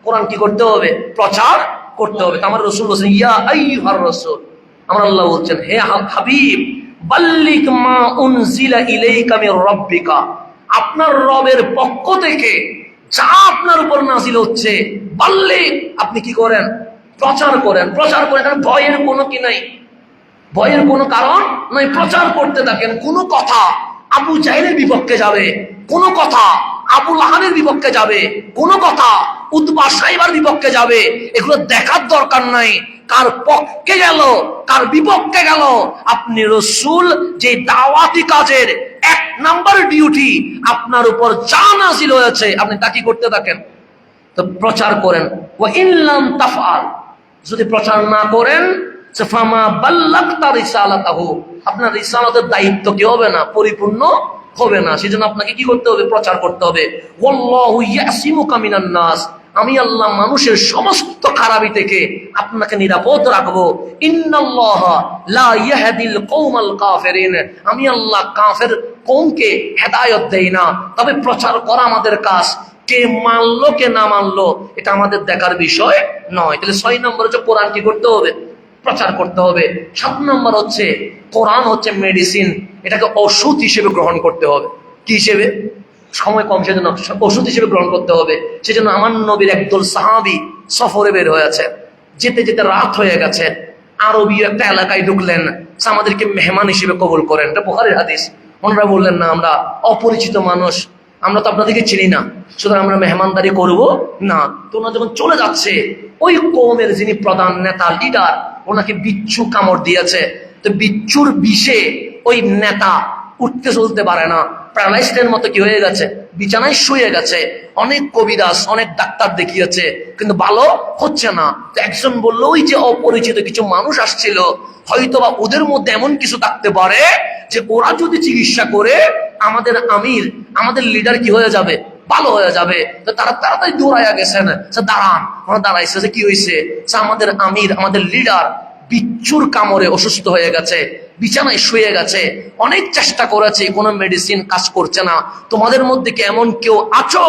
কোরআন কি করতে হবে? প্রচার করতে হবে। আমার রাসূল বলেছেন ইয়া আইয়ুহার রাসূল, আমার আল্লাহ বলছেন হে হাবিব, বাল্লিগ মা উনজিলা ইলাইকা মির রাব্বিকা, আপনার রবের পক্ষ থেকে যা আপনার উপর নাযিল হচ্ছে, বাল্লিগ, আপনি কি করেন? প্রচার করেন। প্রচার করেন, এখানে ভয়ের কোনো কি নাই, ভয়ের কোনো কারণ নাই। প্রচার করতে থাকেন। কোনো কথা আবু জাহেলের বিপক্ষে যাবে, কোনো কথা আবু লাহাবের বিপক্ষে যাবে, কোনো কথা উতবা সাইবার বিপক্ষে যাবে, এগুলো দেখার দরকার নাই কার পক্ষে গেল কার বিপক্ষে গেল। আপনি রাসূল যে দাওয়াতি কাজের 1 নাম্বার ডিউটি আপনার উপর যা নাযিল হয়েছে, আপনি তা কি করতে থাকেন? তো প্রচার করেন। ওয়া ইল্লাম তাফআল, যদি প্রচার না করেন, ফামা বাল্লাগতা রিসালাতাহু, আপনার রিসালাতের দায়িত্ব কি হবে না? পরিপূর্ণ হবে না। সেজন্য আপনাকে কি করতে হবে? প্রচার করতে হবে। ওয়াল্লাহু ইয়াসিমুকা মিনান নাস, আমি আল্লাহ মানুষের সমস্ত খারাপি থেকে আপনাকে নিরাপদ রাখবো। ইন্নাল্লাহা লা ইয়াহদিল কওমাল কাফিরিন, আমি আল্লাহ কাফের কওমকে হেদায়েত দেই না। তবে প্রচার করা আমাদের কাজ। কে মানলো কে না মানলো এটা আমাদের দেখার বিষয় নয়। তাহলে 6 নম্বর হচ্ছে কোরআন কি করতে হবে? প্রচার করতে হবে। 7 নম্বর হচ্ছে কোরআন হচ্ছে মেডিসিন, এটাকে ওষুধ হিসেবে গ্রহণ করতে হবে। কি হিসেবে? সময় কম, সেজন্য ওষুধ হিসেবে গ্রহণ করতে হবে। সেজন্য আমার নবীর একদল সাহাবী সফরে বের হয়েছে, যেতে যেতে রাত হয়ে গেছে, আরবি একটা এলাকায় ঢুকলেন, আমাদেরকে মেহমান হিসেবে কবুল করেন। এটা বুখারীর হাদিস। ওনারা বললেন না, আমরা অপরিচিত মানুষ, আমরা তো আপনাদেরকে চিনি না, সুতরাং আমরা মেহমানদারি করব না। তো ওনারা যখন চলে যাচ্ছে, ওই কওমের যিনি প্রধান নেতা, লিডার, ওনাকে বিচ্ছু কামড় দিয়েছে। তো বিচ্ছুর বিষে ওই নেতা উঠতে চলতে পারে না, প্যারালাইজডের মতো কি হয়ে গেছে, বিছানায় শুয়ে গেছে। অনেক কবিরাজ, অনেক ডাক্তার দেখিয়েছে, কিন্তু ভালো হচ্ছে না। তো একজন বললো, ওই যে অপরিচিত কিছু মানুষ আসছিল, হয়তোবা ওদের মধ্যে এমন কিছু থাকতে পারে যে ওরা যদি চিকিৎসা করে আমাদের আমির, আমাদের লিডার কি হয়ে যাবে? ভালো হয়ে যাবে। তো তারা তাড়াতাড়ি দৌড়াইয়া গেছেন। দাঁড়ান, ওরা দাঁড়াইছে, যে কি হয়েছে? আমাদের আমির, আমাদের লিডার বিচ্ছুর কামড়ে অসুস্থ হয়ে গেছে, বিছানায় শুয়ে গেছে। অনেক চেষ্টা করেছে, কোনো মেডিসিন কাজ করছে না। তোমাদের মধ্যে কি এমন কেউ আছো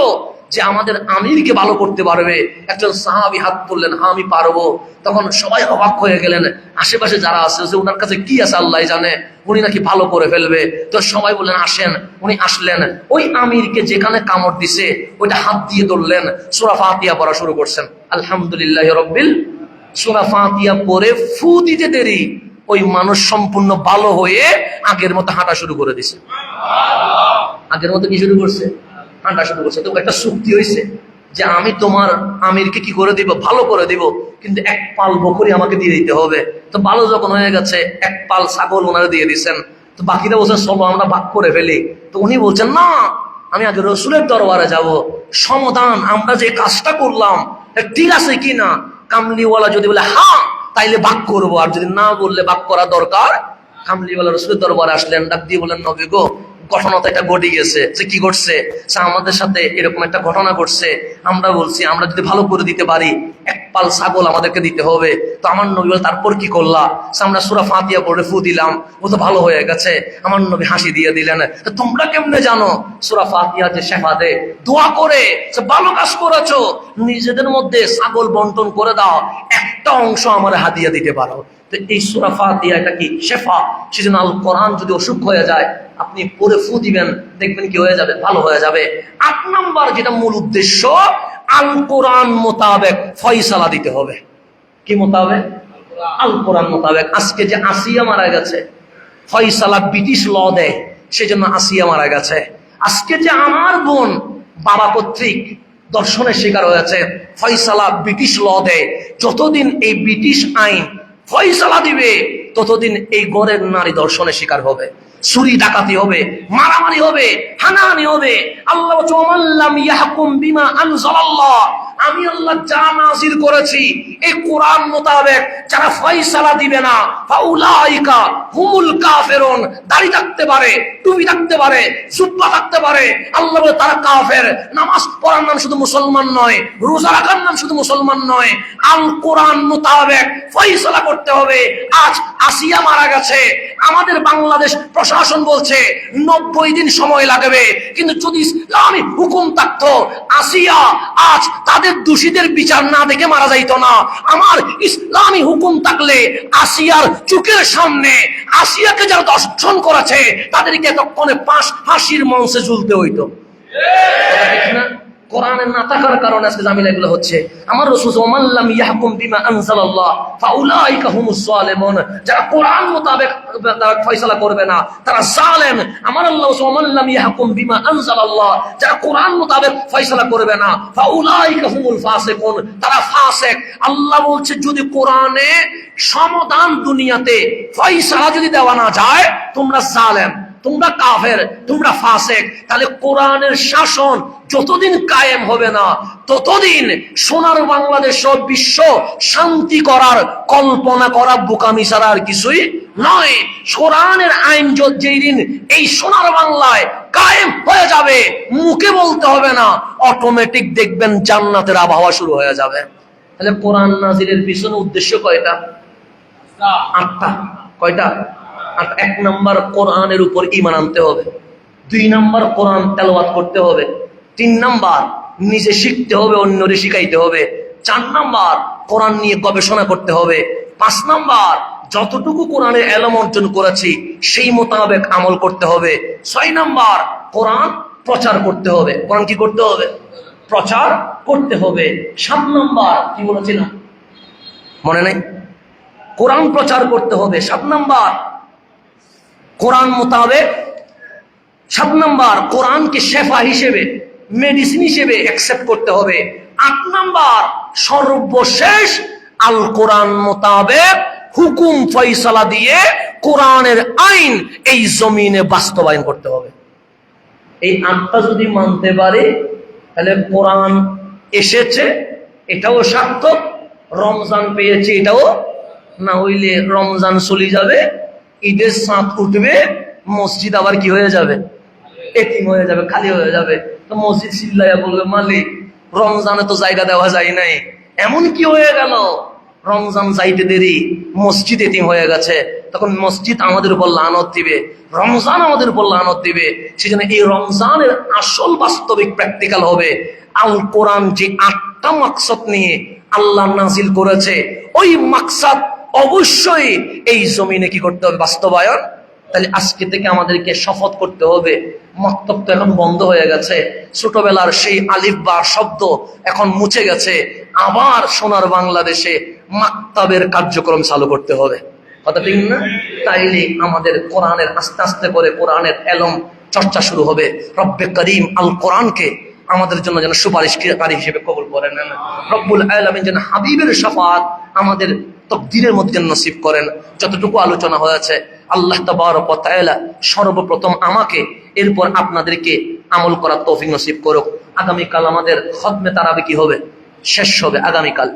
যে আমাদের আমিরকে ভালো করতে পারবে? একজন সাহাবী হাত তুললেন, হ্যাঁ আমি পারবো। তখন সবাই অবাক হয়ে গেলেন, আশেপাশে যারা আছে, যে ওনার কাছে কি আছে আল্লাহ জানে, উনি নাকি ভালো করে ফেলবে। তো সবাই বললেন আসেন। উনি আসলেন, ওই আমিরকে যেখানে কামড় দিছে ওইটা হাত দিয়ে ধরলেন, সূরা ফাতিহা পড়া শুরু করছেন, আলহামদুলিল্লাহি রাব্বিল। সূরা ফাতিহা পড়ে ফু দিতে দেরি, ওই মানুষ সম্পূর্ণ ভালো হয়ে আগের মতো হাঁটা শুরু করে দিছে। আগের মতো কি শুরু করছে? হাঁটা শুরু করছে। তো একটা শক্তি হয়েছে। যে আমি তোমার আমিরকে কি করে দিব, ভালো করে দিব, কিন্তু এক পাল বকরি আমাকে দিয়ে দিতে হবে। তো ভালো যখন হয়ে গেছে, এক পাল ছাগল ওনারা দিয়ে দিচ্ছেন। তো বাকিরা বলছেন চলো আমরা ভাগ করে ফেলি। তো উনি বলছেন না, আমি আগে রসুলের দরবারে যাব, সমাধান আমরা যে কাজটা করলাম ঠিক আছে কি না। কামলিওয়ালা যদি বলে হ্যাঁ তাইলে ভাগ করবো, আর যদি না বললে ভাগ করা দরকার। কামলিওয়ালা রসুলের দরবারে আসলেন, ডাক দিয়ে বলেন নবী গো, ঘটনা তো এটা ঘটে গেছে। যে কি ঘটছে? আমাদের সাথে এরকম একটা ঘটনা ঘটছে, আমরা বলছি আমরা যদি ভালো করে দিতে পারি এক পাল ছাগল আমাদেরকে দিতে হবে। তো আমার নবী বলে তারপর কি করলা? আমরা সূরা ফাতিহা পড়ে ফু দিলাম, ও তো ভালো হয়ে গেছে। আমার নবী হাসি দিয়ে দিলেন। তো তোমরা কেমনে জানো? সূরা ফাতিহা যে শেফা দে, দোয়া করে ভালো কাজ করেছো, নিজেদের মধ্যে ছাগল বন্টন করে দাও, একটা অংশ আমার হাদিয়া দিতে পারো। তো এই সূরা ফাতিহা এটা কি শেফা। সেজন্য আল কোরআন যদি অসুখ হয়ে যায় আপনি পরে ফু দিবেন, দেখবেন কি হয়ে যাবে, ভালো হয়ে যাবে। ৮ নাম্বার যেটা মূল উদ্দেশ্য, আল কোরআন মোতাবেক ফয়সালা দিতে হবে। কি মোতাবেক? আল কোরআন মোতাবেক। আজকে যে আসিয়া মারা গেছে, ফয়সালা ব্রিটিশ ল দেয়, সেজন্য আসিয়া মারা গেছে। আজকে যে আমার বোন বাবা কর্তৃক দর্শনের শিকার হয়েছে, ফয়সালা ব্রিটিশ ল দেয়। যতদিন এই ব্রিটিশ আইন ফয়সালা দিবে ততদিন এই গড়ের নারী দর্শনের শিকার হবে, চুরি ডাকাতি হবে, মারামারি হবে, হানাহানি হবে। আল্লাহ ওয়াল্লাম ইয়াহকুম বিমা আনজালাল্লাহ, আমি আল্লাহ যা নাযিল করেছি এই কোরআন মোতাবেক যারা ফয়সালা দিবে না, ফাউলাইকা হুমুল কাফিরুন। দাড়ি থাকতে পারে, টুপি থাকতে পারে, জুব্বা থাকতে পারে, আল্লাহ বলে তারা কাফের। নামাজ পড়ার নাম শুধু মুসলমান নয়, রোজা রাখার নাম শুধু মুসলমান নয়, আল কোরআন মোতাবেক ফয়সালা করতে হবে। আজ আসিয়া মারা গেছে, আমাদের বাংলাদেশ প্রশাসন বলছে 90 দিন সময় লাগবে, কিন্তু যদি ইসলামী হুকুম থাকতো আসিয়া আজ তাদের দোষীদের বিচার না দেখে মারা যাইতো না। আমার ইসলামী হুকুম থাকলে আসিয়ার চোখের সামনে আসিয়াকে যারা দর্শন করেছে তাদেরকে এতক্ষণে ফাঁসির মঞ্চে ঝুলতে হইতো। কোরআনের না থাকার কারণে আজকে জামিলা এগুলো হচ্ছে। আমার রাসূল ওয়াল্লাম ইয়াহকুম বিমা আনজালাল্লাহ ফাউলাইকা হুমুজ জালিমুন, যারা কোরআন মোতাবেক তারা ফয়সালা করবে না তারা জালেম। আমার আল্লাহ ওয়াল্লাম ইয়াহকুম বিমা আনজালাল্লাহ, যারা কোরআন মোতাবেক ফয়সালা করবে না ফাউলাইকা হুমুল ফাসিকুন, তারা ফাসিক। আল্লাহ বলছে যদি কোরআনে সমাধান দুনিয়াতে ফয়সালা যদি দেওয়া না যায়, তোমরা জালেম, তোমরা কাফের, তোমরা ফাসিক। তাহলে কোরআনের শাসন যতদিন কায়েম হবে না ততদিন সোনার বাংলাদেশ বিশ্ব শান্তি করার কল্পনা করা বোকামি ছাড়া আর কিছুই নয়। কোরআনের আইন যেই দিন এই সোনার বাংলায় কায়েম হয়ে যাবে, মুখে বলতে হবে না, অটোমেটিক দেখবেন জান্নাতের আবহাওয়া শুরু হয়ে যাবে। তাহলে কোরআন নাজিলের পিছনে উদ্দেশ্য কয়টা? 8টা। কয়টা? 1 নাম্বার কোরআনের উপর ঈমান আনতে হবে, 2 নাম্বার কোরআন তেলাওয়াত করতে হবে, 3 নাম্বার নিজে শিখতে হবে, অন্যরে শিখাইতে হবে, 4 নাম্বার কোরআন নিয়ে গবেষণা করতে হবে, 5 নাম্বার যতটুকু কোরআনের ইলম অর্জন করেছি সেই মোতাবেক আমল করতে হবে, 6 নাম্বার কোরআন প্রচার করতে হবে। কোরআন কি করতে হবে? প্রচার করতে হবে। 7 নাম্বার কি বলেছিলাম মনে নাই? কোরআন প্রচার করতে হবে। 7 নাম্বার কোরআন মোতাবেক, 7 নাম্বার কোরআনকে শেফা হিসেবে, মেডিসিন হিসেবে অ্যাকসেপ্ট করতে হবে। 8 নাম্বার সর্বশেষ আল কোরআন মোতাবেক হুকুম ফয়সালা দিয়ে কোরআনের আইন এই জমিনে বাস্তবায়ন করতে হবে। এই 8টা যদি মানতে পারে তাহলে কোরআন এসেছে এটাও সার্থক, রমজান পেয়েছে এটাও, না হইলে রমজান চলে যাবে, ঈদের চাঁদ উঠবে, মসজিদ আবার কি হয়ে যাবে? এতিম হয়ে যাবে, খালি হয়ে যাবে। তো মসজিদ চিল্লাইয়া বলবে মালিক রমজানে তো জায়গা দেওয়া যায় নাই, এমন কি হয়ে গেল? রমজান যাইতে দেরি, মসজিদ এতিম হয়ে গেছে। তখন মসজিদ আমাদের উপর লানত দিবে, রমজান আমাদের উপর লানত দিবে। সেজন্য এই রমজানের আসল বাস্তবিক প্র্যাকটিক্যাল হবে আল কোরআন যে 8টা মাকসাদ নিয়ে আল্লাহ নাজিল করেছে, ওই মাকসাদ অবশ্যই এই জমিনে কি করতে হবে? বাস্তবায়ন। তাহলে আজকে থেকে আমাদেরকে শপথ করতে হবে। মক্তব তো এখন বন্ধ হয়ে গেছে, ছোটবেলার সেই আলিফ বা শব্দ এখন মুছে গেছে, আবার সোনার বাংলাদেশে মাকতাবের কার্যক্রম চালু করতে হবে। কথা ঠিক না? তাইলে আমাদের কোরআনের আস্তে আস্তে করে কোরআনের এলম চর্চা শুরু হবে। রব্বে করিম আল কোরআনকে আমাদের জন্য যেন সুপারিশকারী হিসেবে কবুল করেন। রব্বুল আলামিন যেন হাবিবের শাফাত আমাদের তকদীরের মধ্যে নসিব করেন। যতটুকু আলোচনা হয়েছে আল্লাহ তাবারক ওয়া তাআলা সর্বপ্রথম আমাকে, এরপর আপনাদেরকে আমল করার তৌফিক নসিব করুক। আগামীকাল আমাদের খতমে তারাবি কি হবে, শেষ হবে আগামীকাল।